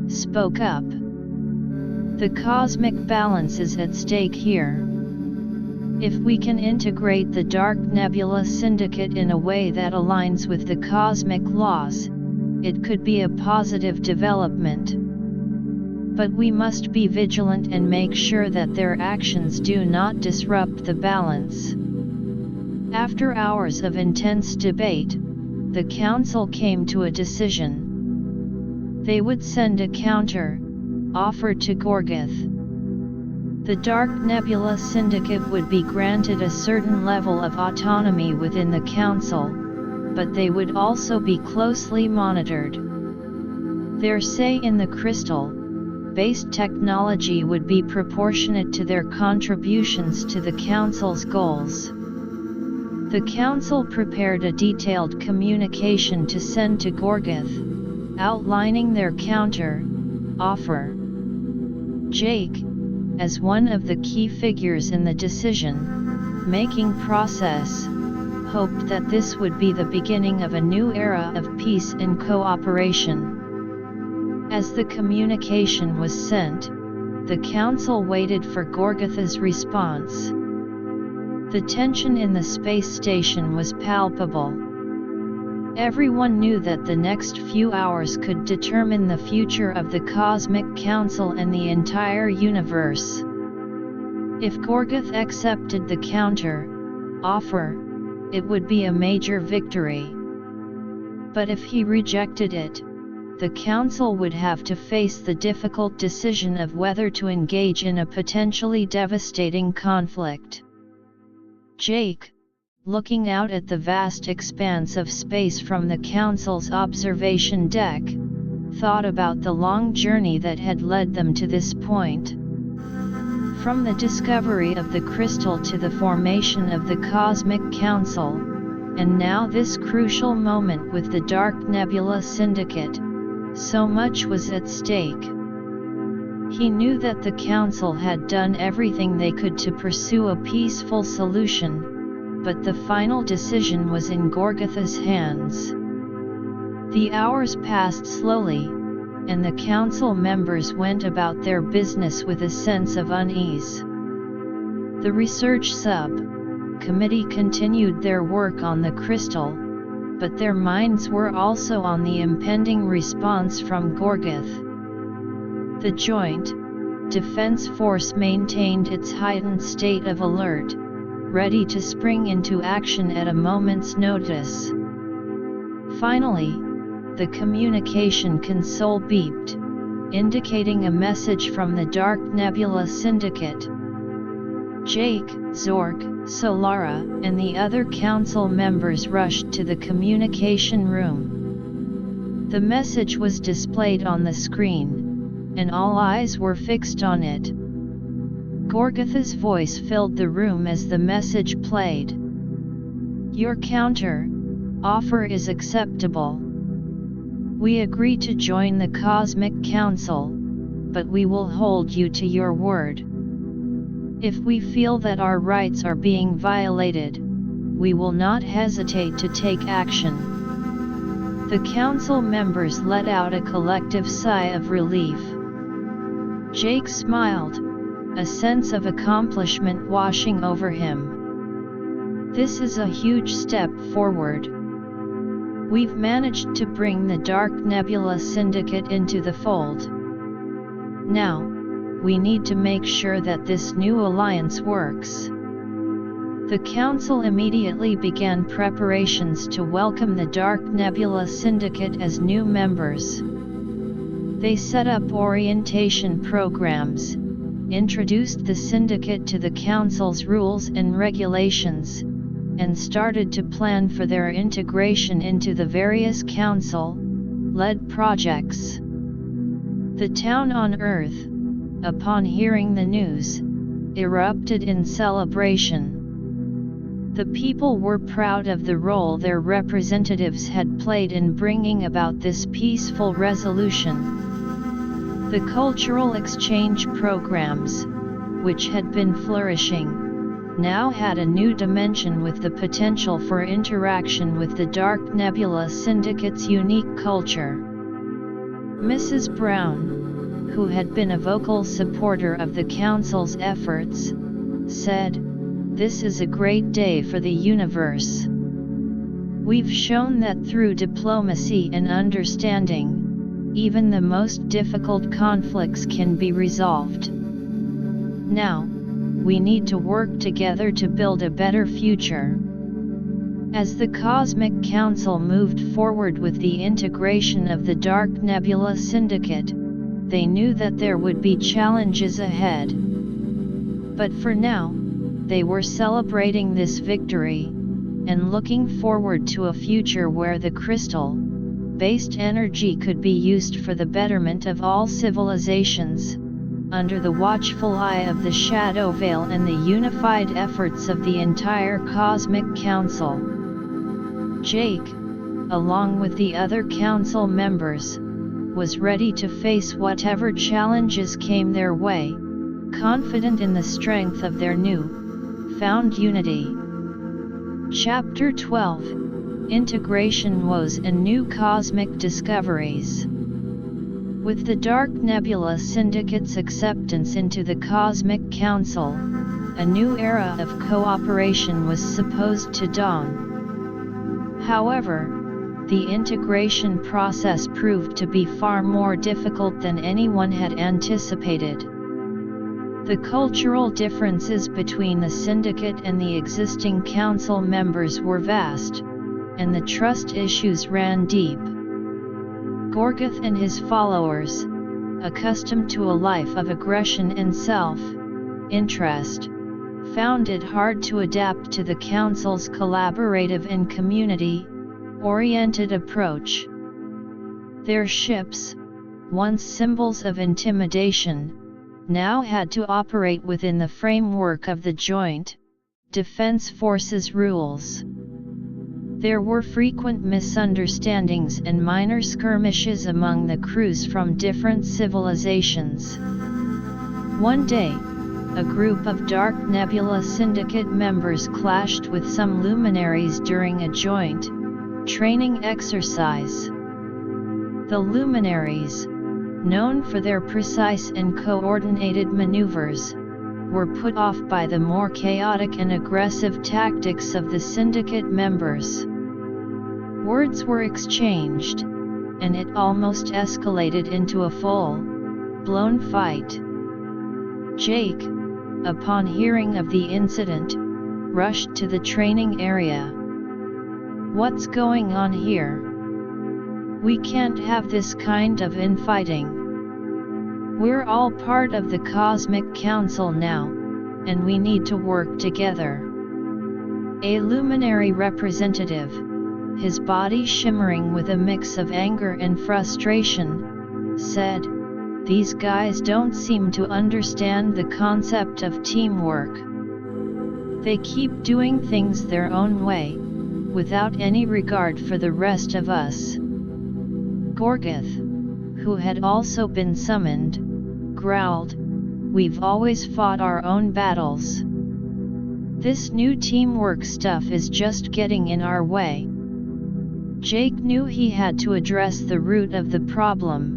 spoke up. The cosmic balance is at stake here. If we can integrate the Dark Nebula Syndicate in a way that aligns with the cosmic laws, it could be a positive development. But we must be vigilant and make sure that their actions do not disrupt the balance. After hours of intense debate, the Council came to a decision. They would send a counter offer to Gorguth. The Dark Nebula Syndicate would be granted a certain level of autonomy within the Council, but they would also be closely monitored. Their say in the crystal-based technology would be proportionate to their contributions to the Council's goals. The Council prepared a detailed communication to send to Gorguth, outlining their counter-offer. Jake, as one of the key figures in the decision-making process, hoped that this would be the beginning of a new era of peace and cooperation. As the communication was sent, the Council waited for Gorguth's response. The tension in the space station was palpable. Everyone knew that the next few hours could determine the future of the Cosmic Council and the entire universe. If Gorguth accepted the counter-offer, it would be a major victory. But if he rejected it, the Council would have to face the difficult decision of whether to engage in a potentially devastating conflict. Jake, looking out at the vast expanse of space from the Council's observation deck, thought about the long journey that had led them to this point. From the discovery of the crystal to the formation of the Cosmic Council, and now this crucial moment with the Dark Nebula Syndicate, so much was at stake. He knew that the Council had done everything they could to pursue a peaceful solution, but the final decision was in Gorguth's hands. The hours passed slowly, and the Council members went about their business with a sense of unease. The research sub-committee continued their work on the crystal, but their minds were also on the impending response from Gorguth. The Joint Defense Force maintained its heightened state of alert, ready to spring into action at a moment's notice. Finally, the communication console beeped, indicating a message from the Dark Nebula Syndicate. Jake, Zork, Solara, and the other Council members rushed to the communication room. The message was displayed on the screen, and all eyes were fixed on it. Gorguth's voice filled the room as the message played. Your counter-offer is acceptable. We agree to join the Cosmic Council, but we will hold you to your word. If we feel that our rights are being violated, we will not hesitate to take action. The Council members let out a collective sigh of relief. Jake smiled, a sense of accomplishment washing over him. This is a huge step forward. We've managed to bring the Dark Nebula Syndicate into the fold. Now, we need to make sure that this new alliance works. The council immediately began preparations to welcome the Dark Nebula Syndicate as new members. They set up orientation programs, introduced the syndicate to the council's rules and regulations, and started to plan for their integration into the various council-led projects. The town on Earth, upon hearing the news, erupted in celebration. The people were proud of the role their representatives had played in bringing about this peaceful resolution. The cultural exchange programs, which had been flourishing, now had a new dimension with the potential for interaction with the Dark Nebula Syndicate's unique culture. Mrs. Brown, who had been a vocal supporter of the council's efforts, said, "This is a great day for the universe. We've shown that through diplomacy and understanding, even the most difficult conflicts can be resolved. Now, we need to work together to build a better future." As the Cosmic Council moved forward with the integration of the Dark Nebula Syndicate, they knew that there would be challenges ahead. But for now, they were celebrating this victory, and looking forward to a future where the crystal-based energy could be used for the betterment of all civilizations, under the watchful eye of the Shadow Veil and the unified efforts of the entire Cosmic Council. Jake, along with the other council members, was ready to face whatever challenges came their way, confident in the strength of their new-found unity. Chapter 12: Integration Woes and New Cosmic Discoveries. With the Dark Nebula Syndicate's acceptance into the Cosmic Council, a new era of cooperation was supposed to dawn. However, the integration process proved to be far more difficult than anyone had anticipated. The cultural differences between the syndicate and the existing council members were vast, and the trust issues ran deep. Gorgoth and his followers, accustomed to a life of aggression and self-interest, found it hard to adapt to the council's collaborative and community-oriented approach. Their ships, once symbols of intimidation, now had to operate within the framework of the Joint Defense Forces rules. There were frequent misunderstandings and minor skirmishes among the crews from different civilizations. One day, a group of Dark Nebula Syndicate members clashed with some luminaries during a joint training exercise. The luminaries, known for their precise and coordinated maneuvers, were put off by the more chaotic and aggressive tactics of the syndicate members. Words were exchanged, and it almost escalated into a full-blown fight. Jake, upon hearing of the incident, rushed to the training area. "What's going on here? We can't have this kind of infighting. We're all part of the Cosmic Council now, and we need to work together." A luminary representative, his body shimmering with a mix of anger and frustration, said, "These guys don't seem to understand the concept of teamwork. They keep doing things their own way, without any regard for the rest of us." Gorgoth, who had also been summoned, growled, "We've always fought our own battles. This new teamwork stuff is just getting in our way." Jake knew he had to address the root of the problem.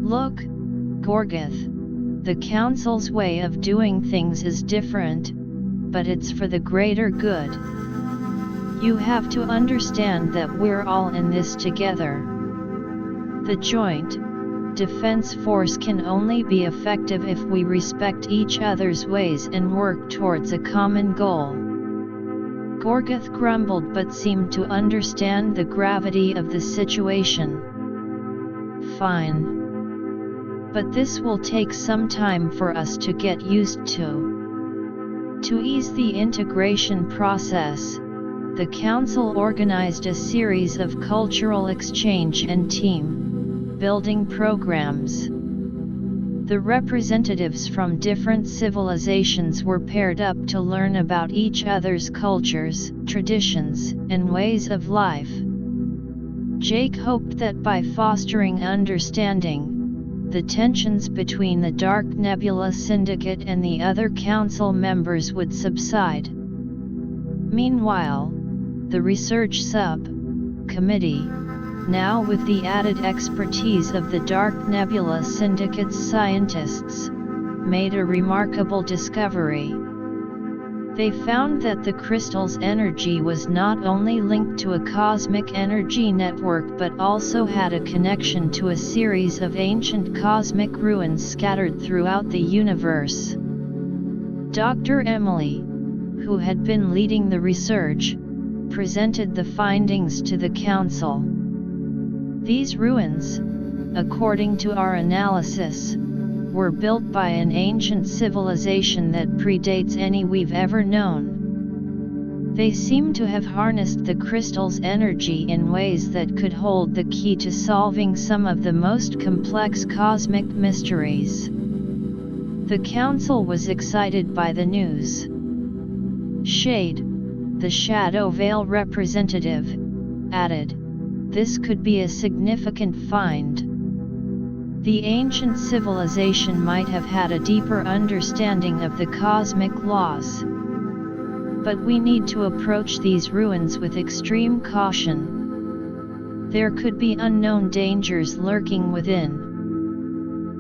"Look, Gorgoth, the Council's way of doing things is different, but it's for the greater good. You have to understand that we're all in this together. The Joint defense force can only be effective if we respect each other's ways and work towards a common goal. Gorgoth grumbled but seemed to understand the gravity of the situation. Fine. But this will take some time for us to get used to. To ease the integration process, the Council organized a series of cultural exchange and team-building programs. The representatives from different civilizations were paired up to learn about each other's cultures, traditions, and ways of life. Jake hoped that by fostering understanding, the tensions between the Dark Nebula Syndicate and the other Council members would subside. Meanwhile, the Research Sub-Committee, now with the added expertise of the Dark Nebula Syndicate's scientists, made a remarkable discovery. They found that the crystal's energy was not only linked to a cosmic energy network but also had a connection to a series of ancient cosmic ruins scattered throughout the universe. Dr. Emily, who had been leading the research, presented the findings to the Council. These ruins, according to our analysis, were built by an ancient civilization that predates any we've ever known. They seem to have harnessed the crystal's energy in ways that could hold the key to solving some of the most complex cosmic mysteries. The Council was excited by the news. Shade, the Shadow Veil representative, added, "This could be a significant find. The ancient civilization might have had a deeper understanding of the cosmic laws. But we need to approach these ruins with extreme caution. There could be unknown dangers lurking within."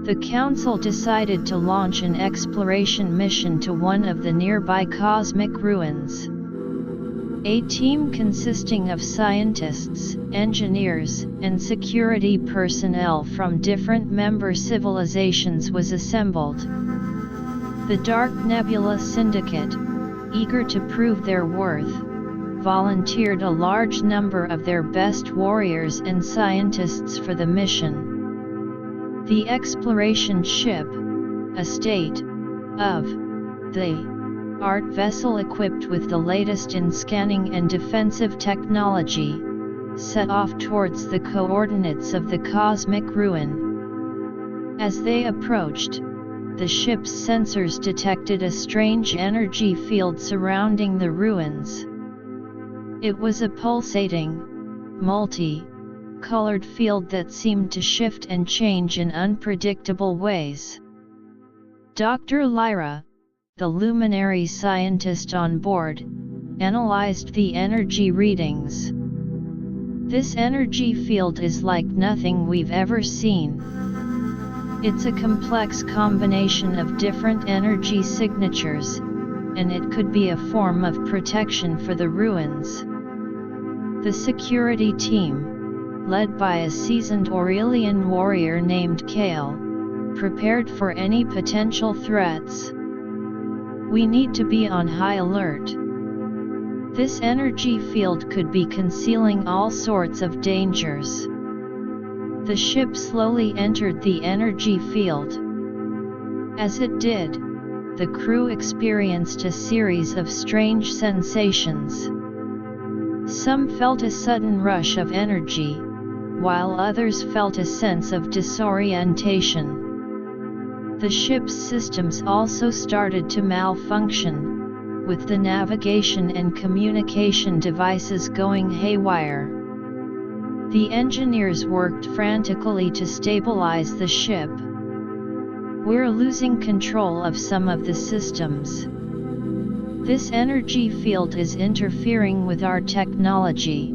The Council decided to launch an exploration mission to one of the nearby cosmic ruins. A team consisting of scientists, engineers, and security personnel from different member civilizations was assembled. The Dark Nebula Syndicate, eager to prove their worth, volunteered a large number of their best warriors and scientists for the mission. The exploration ship, a state-of-the-art vessel equipped with the latest in scanning and defensive technology, set off towards the coordinates of the cosmic ruin. As they approached, the ship's sensors detected a strange energy field surrounding the ruins. It was a pulsating, multi-colored field that seemed to shift and change in unpredictable ways. Dr. Lyra, the luminary scientist on board, analyzed the energy readings. "This energy field is like nothing we've ever seen. It's a complex combination of different energy signatures, and it could be a form of protection for the ruins." The security team, led by a seasoned Aurelian warrior named Kale, prepared for any potential threats. "We need to be on high alert. This energy field could be concealing all sorts of dangers." The ship slowly entered the energy field. As it did, the crew experienced a series of strange sensations. Some felt a sudden rush of energy, while others felt a sense of disorientation. The ship's systems also started to malfunction, with the navigation and communication devices going haywire. The engineers worked frantically to stabilize the ship. "We're losing control of some of the systems. This energy field is interfering with our technology."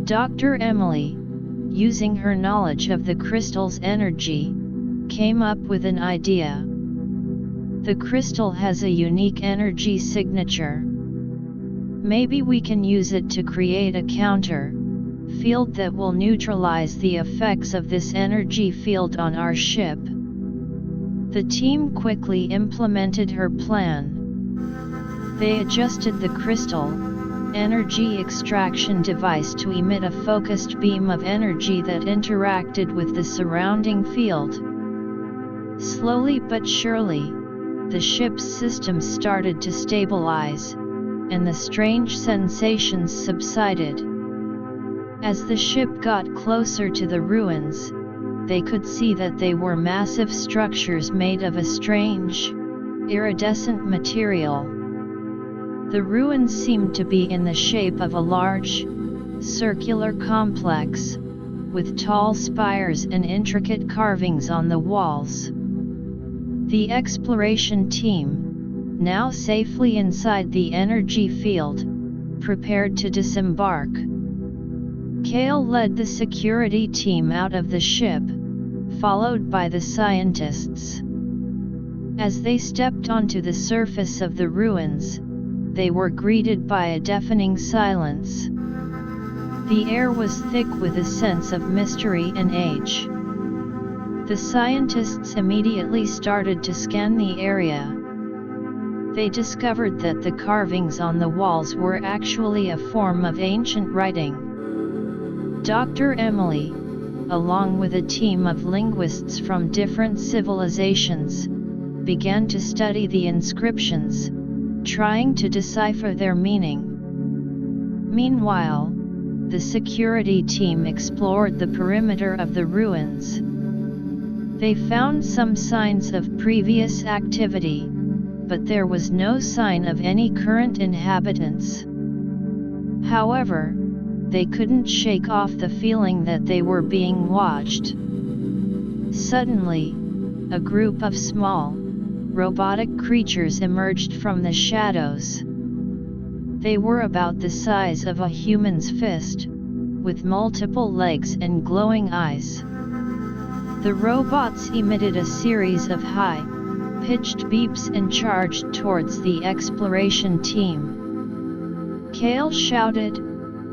Dr. Emily, using her knowledge of the crystal's energy, came up with an idea. "The crystal has a unique energy signature. Maybe we can use it to create a counter, field that will neutralize the effects of this energy field on our ship." The team quickly implemented her plan. They adjusted the crystal energy extraction device to emit a focused beam of energy that interacted with the surrounding field. Slowly but surely, the ship's systems started to stabilize, and the strange sensations subsided. As the ship got closer to the ruins, they could see that they were massive structures made of a strange, iridescent material. The ruins seemed to be in the shape of a large, circular complex, with tall spires and intricate carvings on the walls. The exploration team, now safely inside the energy field, prepared to disembark. Kale led the security team out of the ship, followed by the scientists. As they stepped onto the surface of the ruins, they were greeted by a deafening silence. The air was thick with a sense of mystery and age. The scientists immediately started to scan the area. They discovered that the carvings on the walls were actually a form of ancient writing. Dr. Emily, along with a team of linguists from different civilizations, began to study the inscriptions, trying to decipher their meaning. Meanwhile, the security team explored the perimeter of the ruins. They found some signs of previous activity, but there was no sign of any current inhabitants. However, they couldn't shake off the feeling that they were being watched. Suddenly, a group of small, robotic creatures emerged from the shadows. They were about the size of a human's fist, with multiple legs and glowing eyes. The robots emitted a series of high-pitched beeps and charged towards the exploration team. Kale shouted,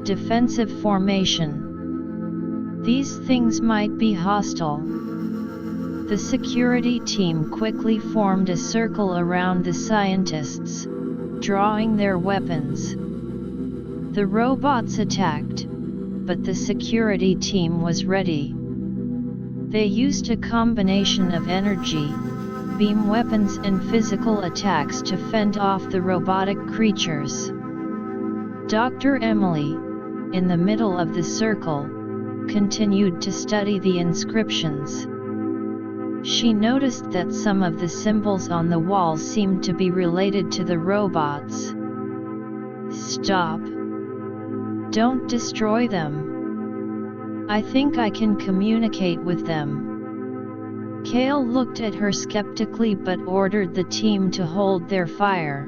"Defensive formation. These things might be hostile." The security team quickly formed a circle around the scientists, drawing their weapons. The robots attacked, but the security team was ready. They used a combination of energy, beam weapons and physical attacks to fend off the robotic creatures. Dr. Emily, in the middle of the circle, continued to study the inscriptions. She noticed that some of the symbols on the walls seemed to be related to the robots. "Stop! Don't destroy them. I think I can communicate with them." Kale looked at her skeptically but ordered the team to hold their fire.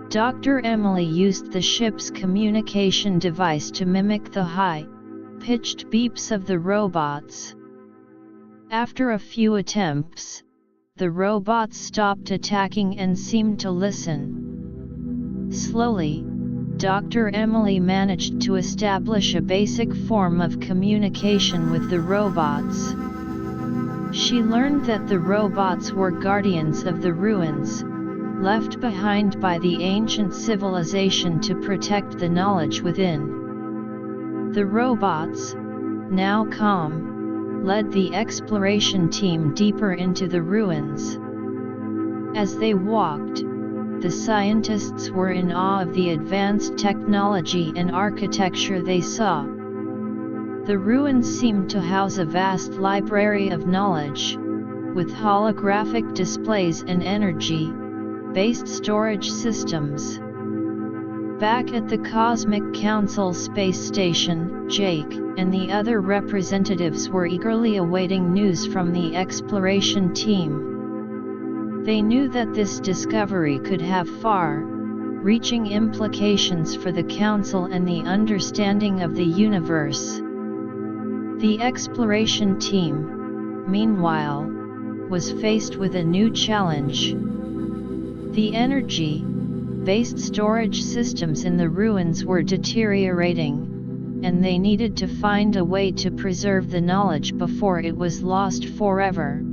Dr. Emily used the ship's communication device to mimic the high-pitched beeps of the robots. After a few attempts, the robots stopped attacking and seemed to listen. Slowly, Dr. Emily managed to establish a basic form of communication with the robots. She learned that the robots were guardians of the ruins, left behind by the ancient civilization to protect the knowledge within. The robots, now calm, led the exploration team deeper into the ruins. As they walked, the scientists were in awe of the advanced technology and architecture they saw. The ruins seemed to house a vast library of knowledge, with holographic displays and energy-based storage systems. Back at the Cosmic Council space station, Jake and the other representatives were eagerly awaiting news from the exploration team. They knew that this discovery could have far-reaching implications for the Council and the understanding of the universe. The exploration team, meanwhile, was faced with a new challenge. The energy-based storage systems in the ruins were deteriorating, and they needed to find a way to preserve the knowledge before it was lost forever.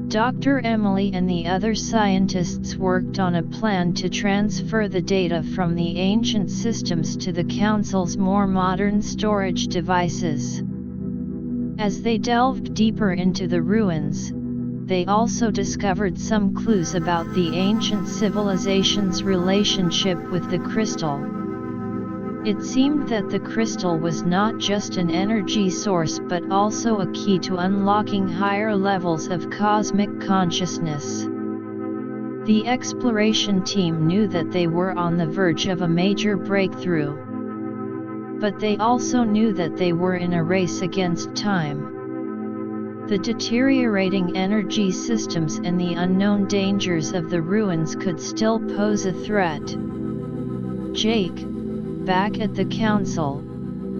Dr. Emily and the other scientists worked on a plan to transfer the data from the ancient systems to the Council's more modern storage devices. As they delved deeper into the ruins, they also discovered some clues about the ancient civilization's relationship with the crystal. It seemed that the crystal was not just an energy source but also a key to unlocking higher levels of cosmic consciousness. The exploration team knew that they were on the verge of a major breakthrough. But they also knew that they were in a race against time. The deteriorating energy systems and the unknown dangers of the ruins could still pose a threat. Jake, back at the council,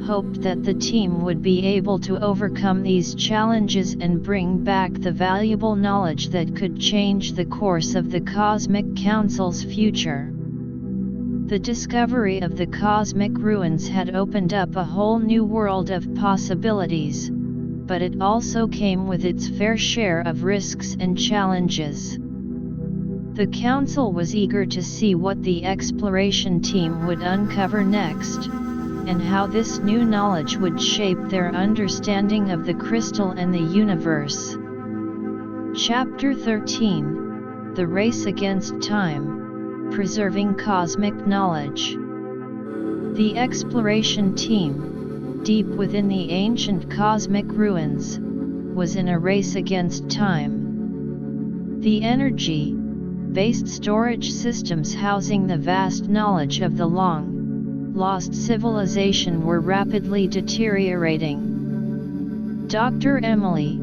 hoped that the team would be able to overcome these challenges and bring back the valuable knowledge that could change the course of the Cosmic Council's future. The discovery of the cosmic ruins had opened up a whole new world of possibilities, but it also came with its fair share of risks and challenges. The council was eager to see what the exploration team would uncover next, and how this new knowledge would shape their understanding of the crystal and the universe. Chapter 13: The Race Against Time, Preserving Cosmic Knowledge. The exploration team, deep within the ancient cosmic ruins, was in a race against time. The energy-based storage systems housing the vast knowledge of the long-lost civilization were rapidly deteriorating. Dr. Emily,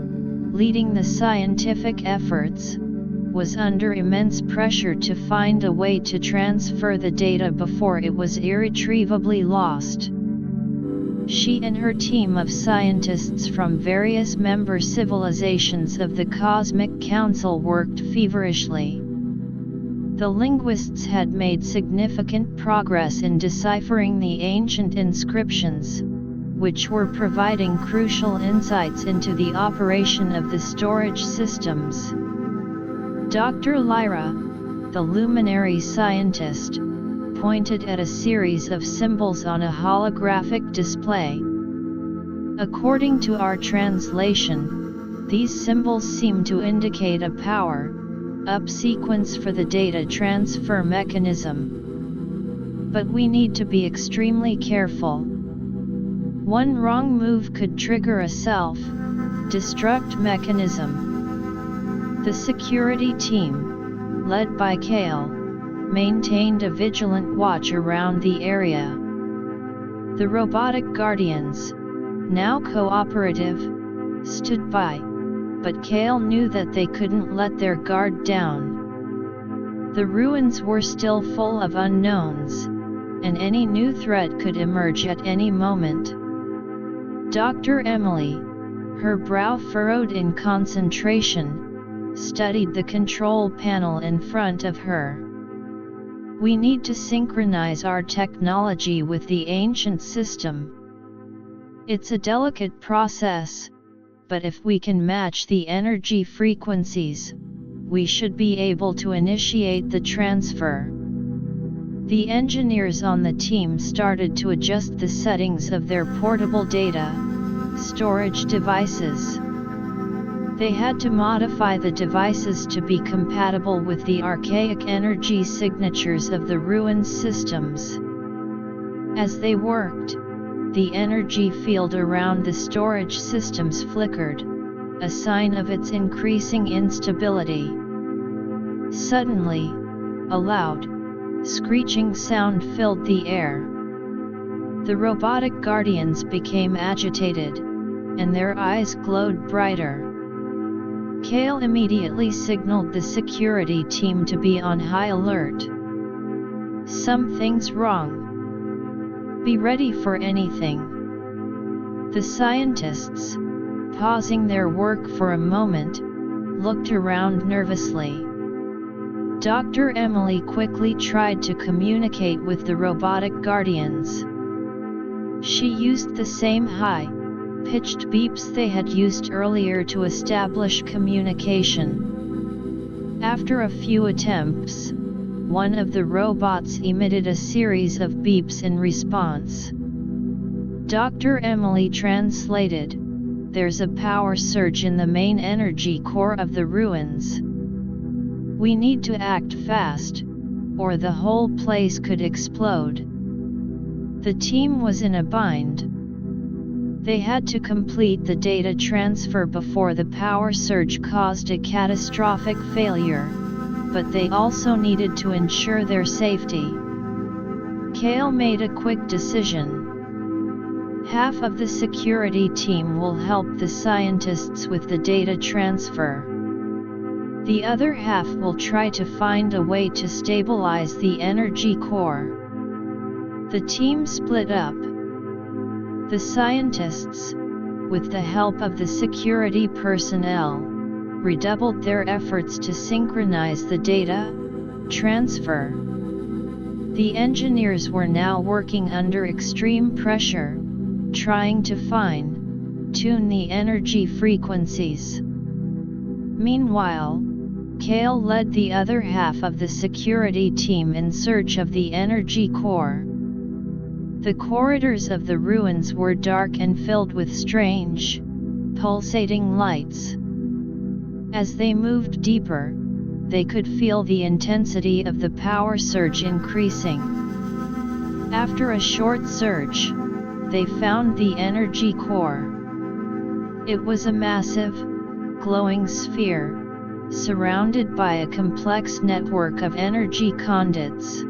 leading the scientific efforts, was under immense pressure to find a way to transfer the data before it was irretrievably lost. She and her team of scientists from various member civilizations of the Cosmic Council worked feverishly. The linguists had made significant progress in deciphering the ancient inscriptions, which were providing crucial insights into the operation of the storage systems. Dr. Lyra, the luminary scientist, pointed at a series of symbols on a holographic display. According to our translation, these symbols seem to indicate a power-up sequence for the data transfer mechanism. But we need to be extremely careful. One wrong move could trigger a self-destruct mechanism. The security team, led by Kale, maintained a vigilant watch around the area. The robotic guardians, now cooperative, stood by, but Kale knew that they couldn't let their guard down. The ruins were still full of unknowns, and any new threat could emerge at any moment. Dr. Emily, her brow furrowed in concentration, studied the control panel in front of her. We need to synchronize our technology with the ancient system. It's a delicate process, but if we can match the energy frequencies, we should be able to initiate the transfer. The engineers on the team started to adjust the settings of their portable data storage devices. They had to modify the devices to be compatible with the archaic energy signatures of the ruined systems. As they worked, the energy field around the storage systems flickered, a sign of its increasing instability. Suddenly, a loud, screeching sound filled the air. The robotic guardians became agitated, and their eyes glowed brighter. Kale immediately signaled the security team to be on high alert. Something's wrong. Be ready for anything. The scientists, pausing their work for a moment, looked around nervously. Dr. Emily quickly tried to communicate with the robotic guardians. She used the same high-pitched beeps they had used earlier to establish communication. After a few attempts, one of the robots emitted a series of beeps in response. Dr. Emily translated, "There's a power surge in the main energy core of the ruins. We need to act fast, or the whole place could explode." The team was in a bind. They had to complete the data transfer before the power surge caused a catastrophic failure, but they also needed to ensure their safety. Kale made a quick decision. Half of the security team will help the scientists with the data transfer. The other half will try to find a way to stabilize the energy core. The team split up. The scientists, with the help of the security personnel, redoubled their efforts to synchronize the data transfer. The engineers were now working under extreme pressure, trying to fine-tune the energy frequencies. Meanwhile, Kale led the other half of the security team in search of the energy core. The corridors of the ruins were dark and filled with strange, pulsating lights. As they moved deeper, they could feel the intensity of the power surge increasing. After a short search, they found the energy core. It was a massive, glowing sphere, surrounded by a complex network of energy conduits.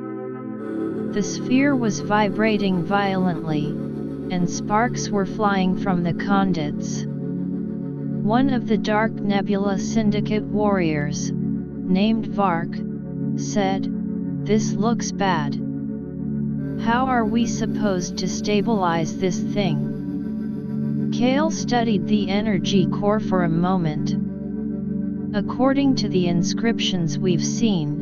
The sphere was vibrating violently, and sparks were flying from the conduits. One of the Dark Nebula Syndicate warriors, named Vark, said, "This looks bad. How are we supposed to stabilize this thing?" Kale studied the energy core for a moment. "According to the inscriptions we've seen,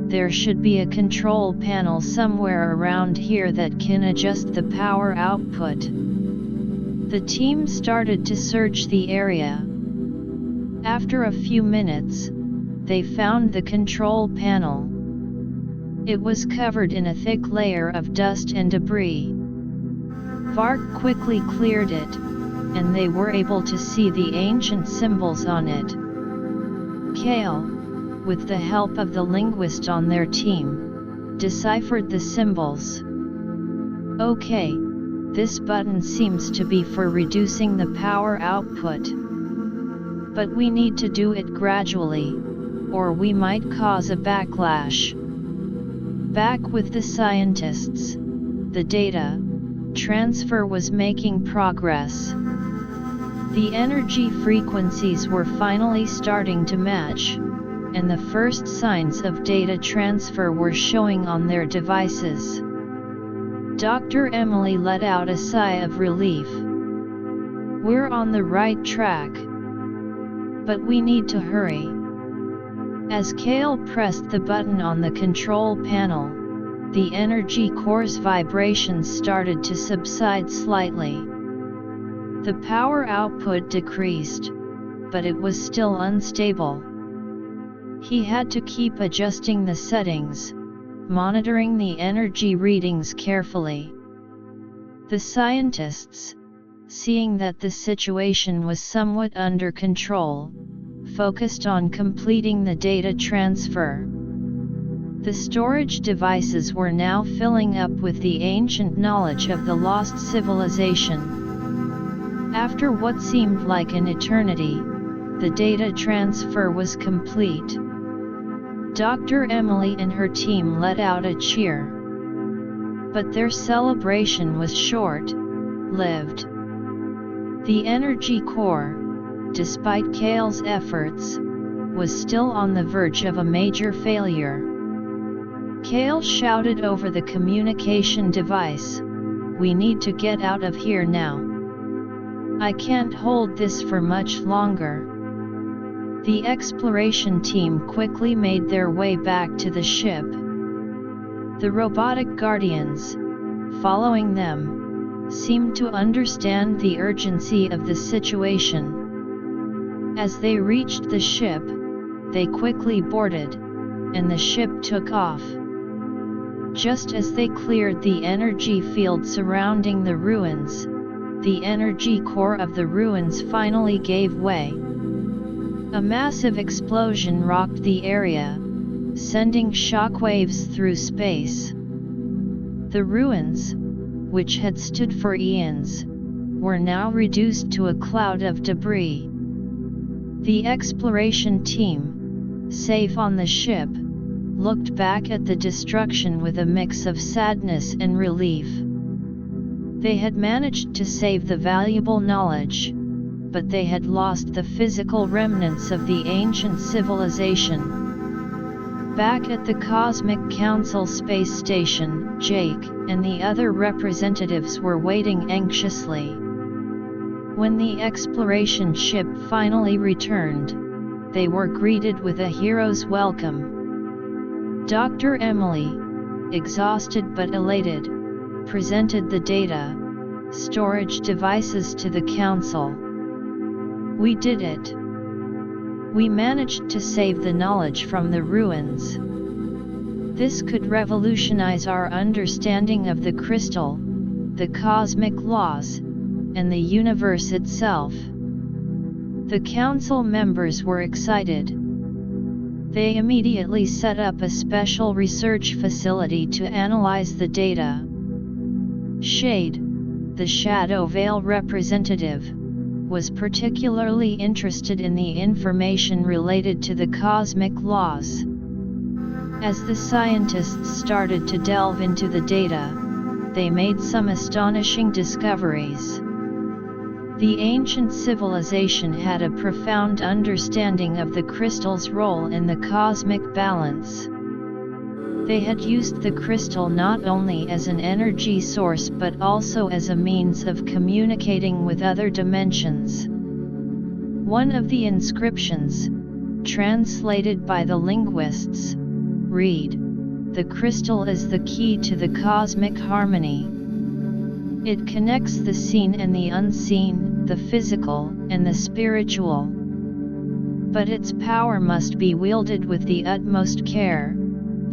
there should be a control panel somewhere around here that can adjust the power output." The team started to search the area. After a few minutes, they found the control panel. It was covered in a thick layer of dust and debris. Vark quickly cleared it, and they were able to see the ancient symbols on it. Kale, with the help of the linguist on their team, deciphered the symbols. "Okay, this button seems to be for reducing the power output. But we need to do it gradually, or we might cause a backlash." Back with the scientists, the data transfer was making progress. The energy frequencies were finally starting to match, and the first signs of data transfer were showing on their devices. Dr. Emily let out a sigh of relief. "We're on the right track. But we need to hurry." As Kale pressed the button on the control panel, the energy core's vibrations started to subside slightly. The power output decreased, but it was still unstable. He had to keep adjusting the settings, monitoring the energy readings carefully. The scientists, seeing that the situation was somewhat under control, focused on completing the data transfer. The storage devices were now filling up with the ancient knowledge of the lost civilization. After what seemed like an eternity, the data transfer was complete. Dr. Emily and her team let out a cheer. But their celebration was short-lived. The energy core, despite Kale's efforts, was still on the verge of a major failure. Kale shouted over the communication device, "We need to get out of here now. I can't hold this for much longer." The exploration team quickly made their way back to the ship. The robotic guardians, following them, seemed to understand the urgency of the situation. As they reached the ship, they quickly boarded, and the ship took off. Just as they cleared the energy field surrounding the ruins, the energy core of the ruins finally gave way. A massive explosion rocked the area, sending shockwaves through space. The ruins, which had stood for eons, were now reduced to a cloud of debris. The exploration team, safe on the ship, looked back at the destruction with a mix of sadness and relief. They had managed to save the valuable knowledge, but they had lost the physical remnants of the ancient civilization. Back at the Cosmic Council space station, Jake and the other representatives were waiting anxiously. When the exploration ship finally returned, they were greeted with a hero's welcome. Dr. Emily, exhausted but elated, presented the data, storage devices to the council. "We did it. We managed to save the knowledge from the ruins. This could revolutionize our understanding of the crystal, the cosmic laws, and the universe itself." The council members were excited. They immediately set up a special research facility to analyze the data. Shade, the Shadow Veil representative, was particularly interested in the information related to the cosmic laws. As the scientists started to delve into the data, they made some astonishing discoveries. The ancient civilization had a profound understanding of the crystal's role in the cosmic balance. They had used the crystal not only as an energy source but also as a means of communicating with other dimensions. One of the inscriptions, translated by the linguists, read, "The crystal is the key to the cosmic harmony. It connects the seen and the unseen, the physical and the spiritual. But its power must be wielded with the utmost care,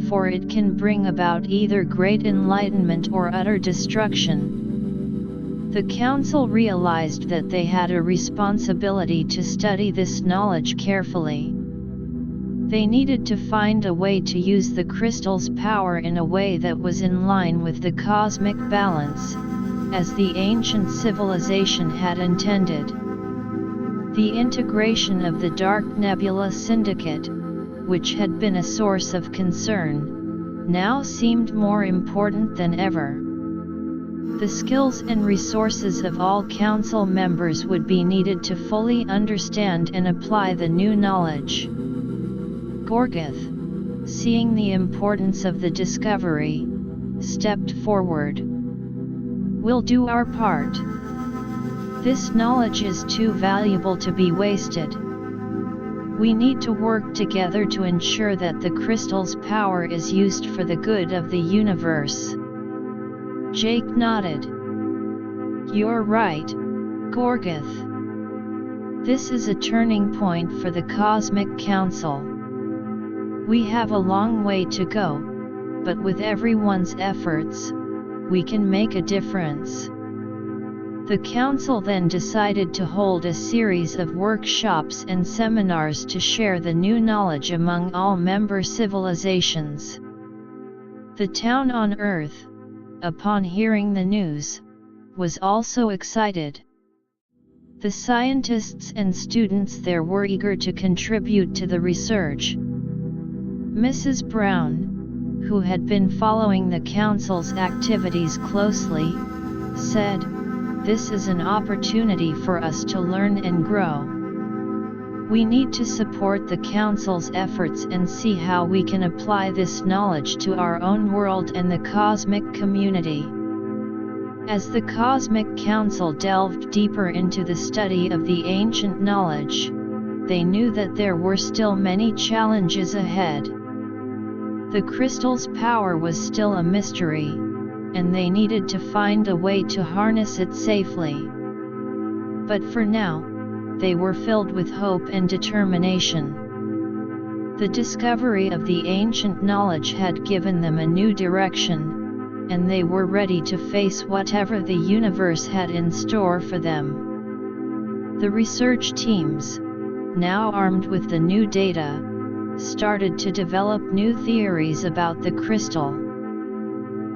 for it can bring about either great enlightenment or utter destruction." The council realized that they had a responsibility to study this knowledge carefully. They needed to find a way to use the crystal's power in a way that was in line with the cosmic balance, as the ancient civilization had intended. The integration of the Dark Nebula Syndicate, which had been a source of concern, now seemed more important than ever. The skills and resources of all council members would be needed to fully understand and apply the new knowledge. Gorgith, seeing the importance of the discovery, stepped forward. "We'll do our part. This knowledge is too valuable to be wasted. We need to work together to ensure that the crystal's power is used for the good of the universe." Jake nodded. "You're right, Gorgith. This is a turning point for the Cosmic Council. We have a long way to go, but with everyone's efforts, we can make a difference." The council then decided to hold a series of workshops and seminars to share the new knowledge among all member civilizations. The town on Earth, upon hearing the news, was also excited. The scientists and students there were eager to contribute to the research. Mrs. Brown, who had been following the council's activities closely, said, "This is an opportunity for us to learn and grow. We need to support the council's efforts and see how we can apply this knowledge to our own world and the cosmic community." As the Cosmic Council delved deeper into the study of the ancient knowledge, they knew that there were still many challenges ahead. The crystal's power was still a mystery, and they needed to find a way to harness it safely. But for now, they were filled with hope and determination. The discovery of the ancient knowledge had given them a new direction, and they were ready to face whatever the universe had in store for them. The research teams, now armed with the new data, started to develop new theories about the crystal.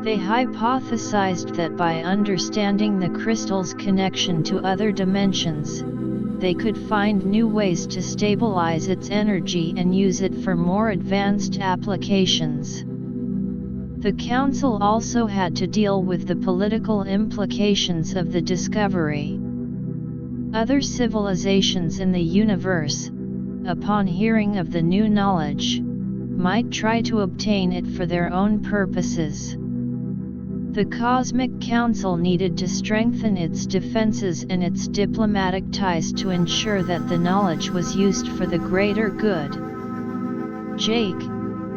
They hypothesized that by understanding the crystal's connection to other dimensions, they could find new ways to stabilize its energy and use it for more advanced applications. The Council also had to deal with the political implications of the discovery. Other civilizations in the universe, upon hearing of the new knowledge, might try to obtain it for their own purposes. The Cosmic Council needed to strengthen its defenses and its diplomatic ties to ensure that the knowledge was used for the greater good. Jake,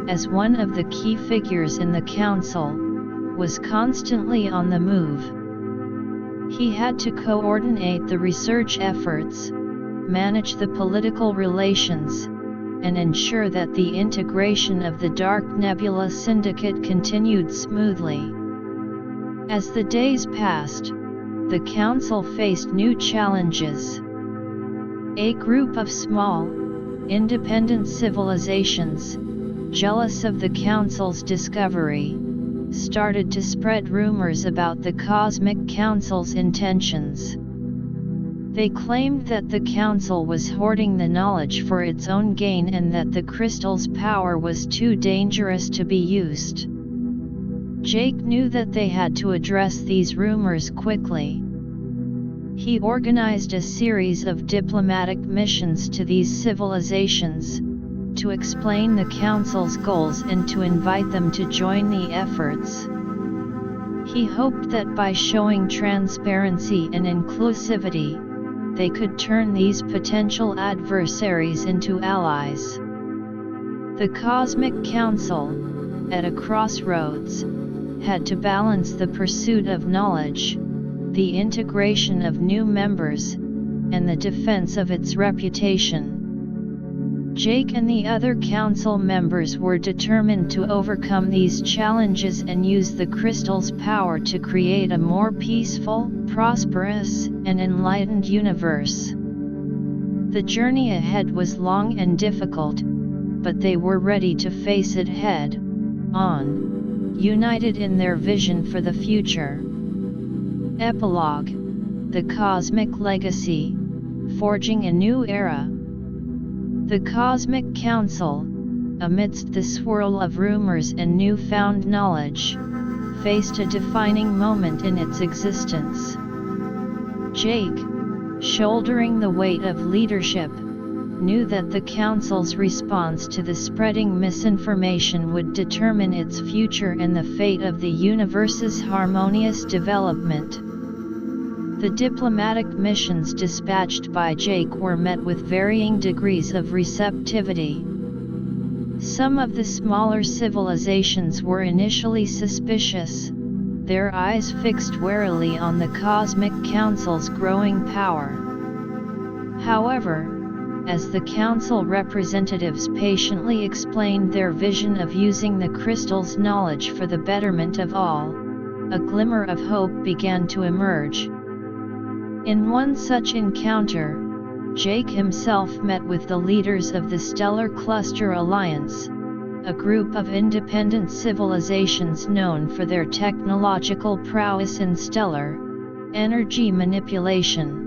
as one of the key figures in the Council, was constantly on the move. He had to coordinate the research efforts, manage the political relations, and ensure that the integration of the Dark Nebula Syndicate continued smoothly. As the days passed, the Council faced new challenges. A group of small, independent civilizations, jealous of the Council's discovery, started to spread rumors about the Cosmic Council's intentions. They claimed that the Council was hoarding the knowledge for its own gain and that the crystal's power was too dangerous to be used. Jake knew that they had to address these rumors quickly. He organized a series of diplomatic missions to these civilizations, to explain the Council's goals and to invite them to join the efforts. He hoped that by showing transparency and inclusivity, they could turn these potential adversaries into allies. The Cosmic Council, at a crossroads, had to balance the pursuit of knowledge, the integration of new members, and the defense of its reputation. Jake and the other council members were determined to overcome these challenges and use the crystal's power to create a more peaceful, prosperous, and enlightened universe. The journey ahead was long and difficult, but they were ready to face it head on, united in their vision for the future. Epilogue: The Cosmic Legacy, Forging a New Era. The Cosmic Council, amidst the swirl of rumors and newfound knowledge, faced a defining moment in its existence. Jake, shouldering the weight of leadership, knew that the Council's response to the spreading misinformation would determine its future and the fate of the universe's harmonious development. The diplomatic missions dispatched by Jake were met with varying degrees of receptivity. Some of the smaller civilizations were initially suspicious, their eyes fixed warily on the Cosmic Council's growing power. However, as the Council representatives patiently explained their vision of using the crystal's knowledge for the betterment of all, a glimmer of hope began to emerge. In one such encounter, Jake himself met with the leaders of the Stellar Cluster Alliance, a group of independent civilizations known for their technological prowess in stellar energy manipulation.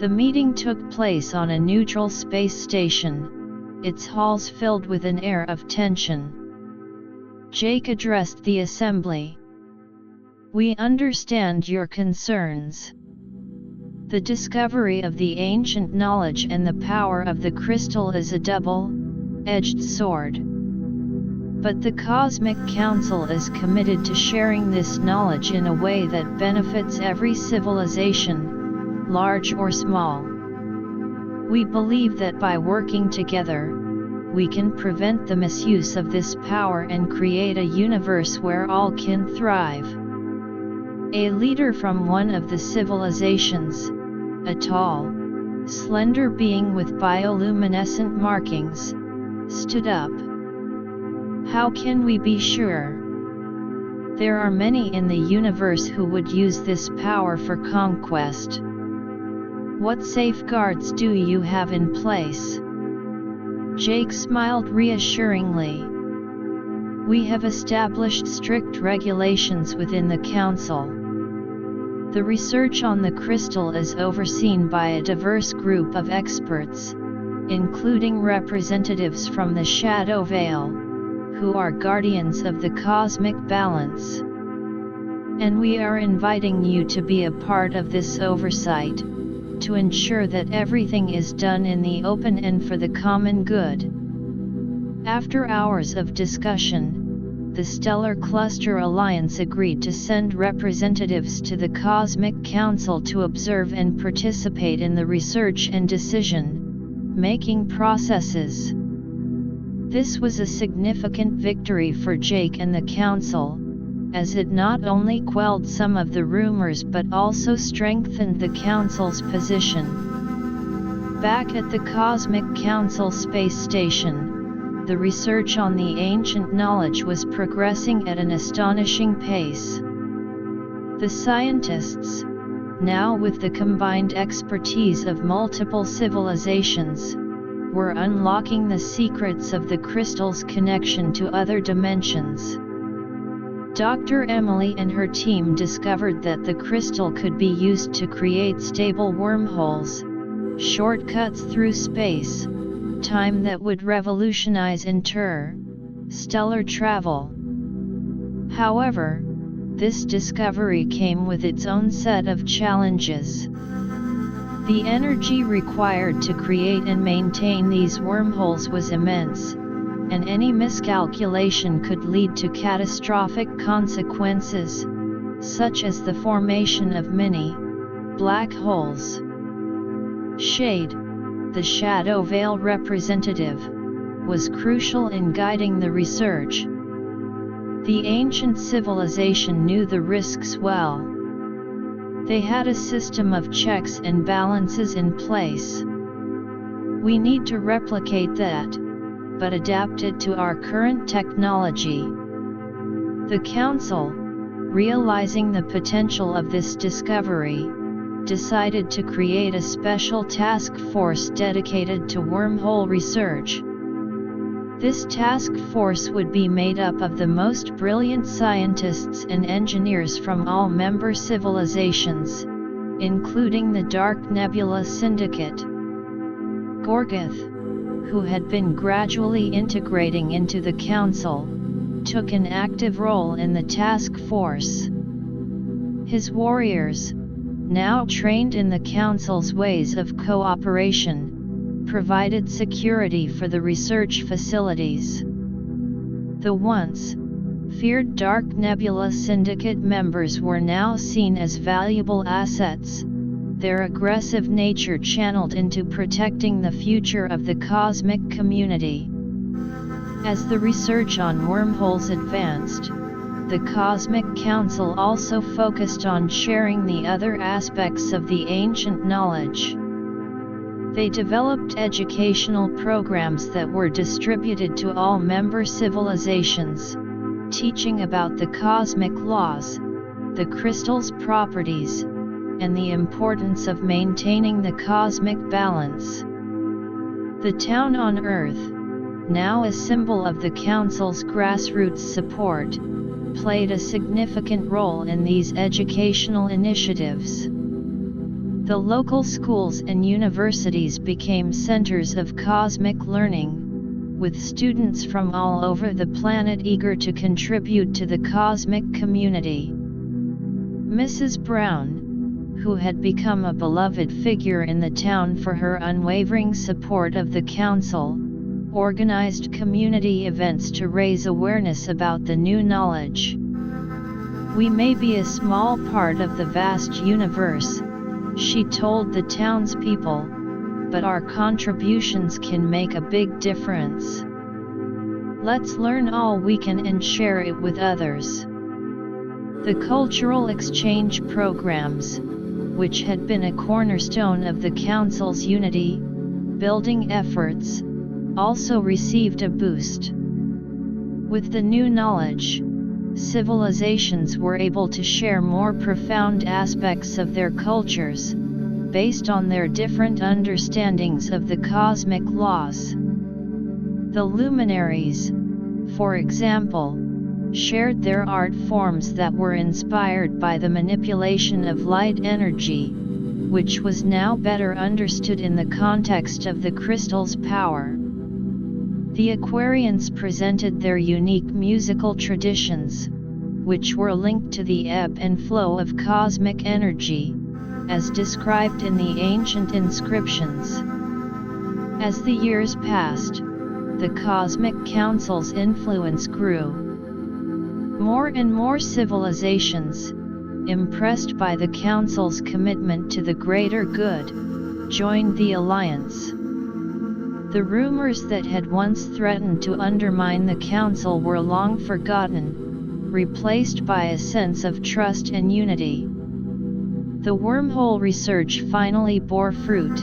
The meeting took place on a neutral space station, its halls filled with an air of tension. Jake addressed the assembly. "We understand your concerns. The discovery of the ancient knowledge and the power of the crystal is a double-edged sword. But the Cosmic Council is committed to sharing this knowledge in a way that benefits every civilization, large or small. We believe that by working together, we can prevent the misuse of this power and create a universe where all can thrive. A leader from one of the civilizations, a tall, slender being with bioluminescent markings, stood up. How can we be sure? There are many in the universe who would use this power for conquest. What safeguards do you have in place? Jake smiled reassuringly. We have established strict regulations within the council. The research on the crystal is overseen by a diverse group of experts, including representatives from the Shadow Veil, who are guardians of the cosmic balance. And we are inviting you to be a part of this oversight, to ensure that everything is done in the open and for the common good. After hours of discussion, the Stellar Cluster Alliance agreed to send representatives to the Cosmic Council to observe and participate in the research and decision-making processes. This was a significant victory for Jake and the Council, as it not only quelled some of the rumors but also strengthened the Council's position. Back at the Cosmic Council space station, the research on the ancient knowledge was progressing at an astonishing pace. The scientists, now with the combined expertise of multiple civilizations, were unlocking the secrets of the crystal's connection to other dimensions. Dr. Emily and her team discovered that the crystal could be used to create stable wormholes, shortcuts through space, time that would revolutionize interstellar travel. However, this discovery came with its own set of challenges. The energy required to create and maintain these wormholes was immense, and any miscalculation could lead to catastrophic consequences, such as the formation of many black holes. Shade, the Shadow Veil representative, was crucial in guiding the research. The ancient civilization knew the risks well. They had a system of checks and balances in place. We need to replicate that, but adapt it to our current technology. The Council, realizing the potential of this discovery, decided to create a special task force dedicated to wormhole research. This task force would be made up of the most brilliant scientists and engineers from all member civilizations, including the Dark Nebula Syndicate. Gorgoth, who had been gradually integrating into the Council, took an active role in the task force. His warriors, now trained in the Council's ways of cooperation, provided security for the research facilities. The once feared Dark Nebula Syndicate members were now seen as valuable assets, their aggressive nature channeled into protecting the future of the cosmic community. As the research on wormholes advanced, the Cosmic Council also focused on sharing the other aspects of the ancient knowledge. They developed educational programs that were distributed to all member civilizations, teaching about the cosmic laws, the crystal's properties, and the importance of maintaining the cosmic balance. The town on Earth, now a symbol of the Council's grassroots support, played a significant role in these educational initiatives. The local schools and universities became centers of cosmic learning, with students from all over the planet eager to contribute to the cosmic community. Mrs. Brown, who had become a beloved figure in the town for her unwavering support of the Council, organized community events to raise awareness about the new knowledge. We may be a small part of the vast universe, she told the townspeople, but our contributions can make a big difference. Let's learn all we can and share it with others. The cultural exchange programs, which had been a cornerstone of the Council's unity building efforts, also received a boost. With the new knowledge, civilizations were able to share more profound aspects of their cultures, based on their different understandings of the cosmic laws. The luminaries, for example, shared their art forms that were inspired by the manipulation of light energy, which was now better understood in the context of the crystal's power. The Aquarians presented their unique musical traditions, which were linked to the ebb and flow of cosmic energy, as described in the ancient inscriptions. As the years passed, the Cosmic Council's influence grew. More and more civilizations, impressed by the Council's commitment to the greater good, joined the alliance. The rumors that had once threatened to undermine the Council were long forgotten, replaced by a sense of trust and unity. The wormhole research finally bore fruit.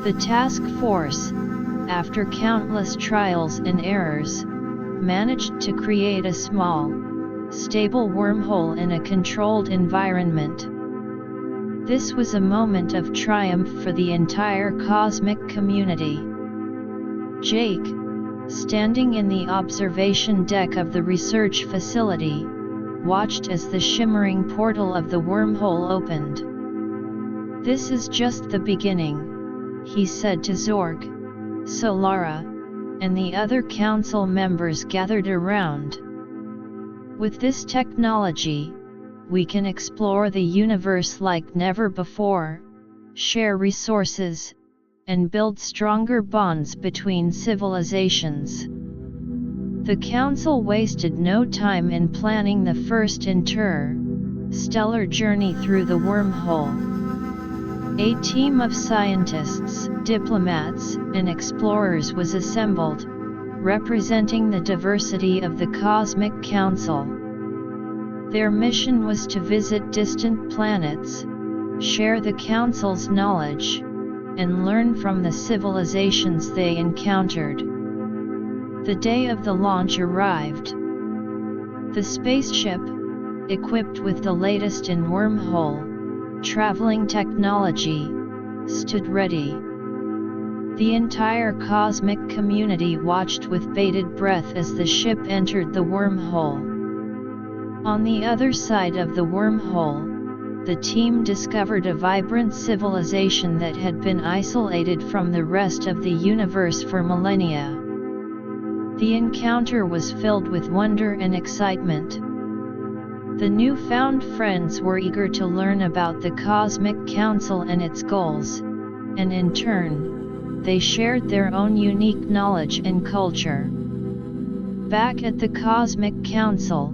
The task force, after countless trials and errors, managed to create a small, stable wormhole in a controlled environment. This was a moment of triumph for the entire cosmic community. Jake, standing in the observation deck of the research facility, watched as the shimmering portal of the wormhole opened. "This is just the beginning," he said to Zorg, Solara, and the other council members gathered around. "With this technology, we can explore the universe like never before, share resources, and build stronger bonds between civilizations." The Council wasted no time in planning the first interstellar journey through the wormhole. A team of scientists, diplomats, and explorers was assembled, representing the diversity of the Cosmic Council. Their mission was to visit distant planets, share the Council's knowledge, and learn from the civilizations they encountered. The day of the launch arrived. The spaceship, equipped with the latest in wormhole traveling technology, stood ready. The entire cosmic community watched with bated breath as the ship entered the wormhole. On the other side of the wormhole, the team discovered a vibrant civilization that had been isolated from the rest of the universe for millennia. The encounter was filled with wonder and excitement. The newfound friends were eager to learn about the Cosmic Council and its goals, and in turn, they shared their own unique knowledge and culture. Back at the Cosmic Council,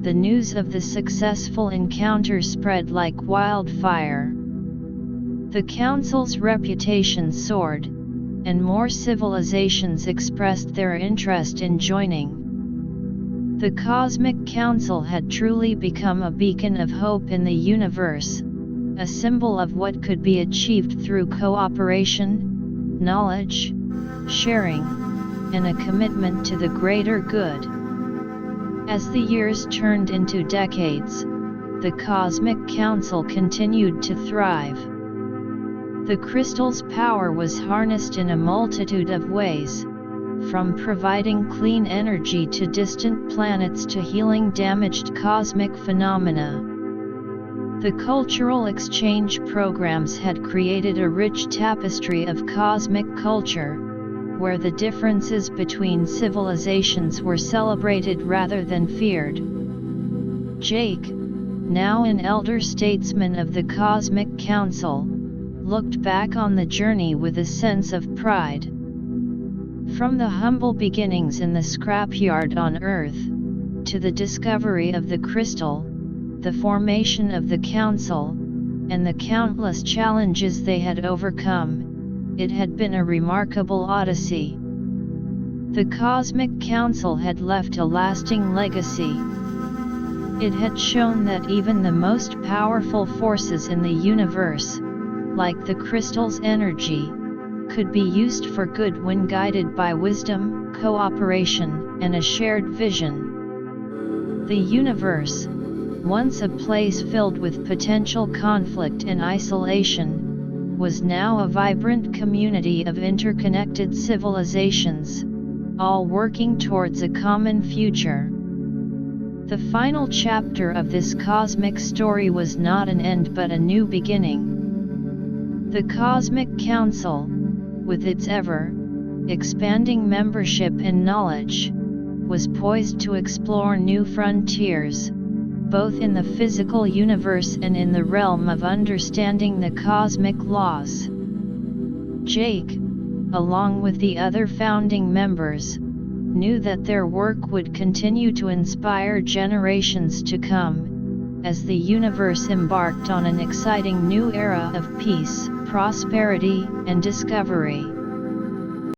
the news of the successful encounter spread like wildfire. The Council's reputation soared, and more civilizations expressed their interest in joining. The Cosmic Council had truly become a beacon of hope in the universe, a symbol of what could be achieved through cooperation, knowledge sharing, and a commitment to the greater good. As the years turned into decades, the Cosmic Council continued to thrive. The crystal's power was harnessed in a multitude of ways, from providing clean energy to distant planets to healing damaged cosmic phenomena. The cultural exchange programs had created a rich tapestry of cosmic culture, where the differences between civilizations were celebrated rather than feared. Jake, now an elder statesman of the Cosmic Council, looked back on the journey with a sense of pride. From the humble beginnings in the scrapyard on Earth, to the discovery of the crystal, the formation of the Council, and the countless challenges they had overcome, it had been a remarkable odyssey. The Cosmic Council had left a lasting legacy. It had shown that even the most powerful forces in the universe, like the crystal's energy, could be used for good when guided by wisdom, cooperation, and a shared vision. The universe, once a place filled with potential conflict and isolation, was now a vibrant community of interconnected civilizations, all working towards a common future. The final chapter of this cosmic story was not an end but a new beginning. The Cosmic Council, with its ever-expanding membership and knowledge, was poised to explore new frontiers, both in the physical universe and in the realm of understanding the cosmic laws. Jake, along with the other founding members, knew that their work would continue to inspire generations to come, as the universe embarked on an exciting new era of peace, prosperity, and discovery.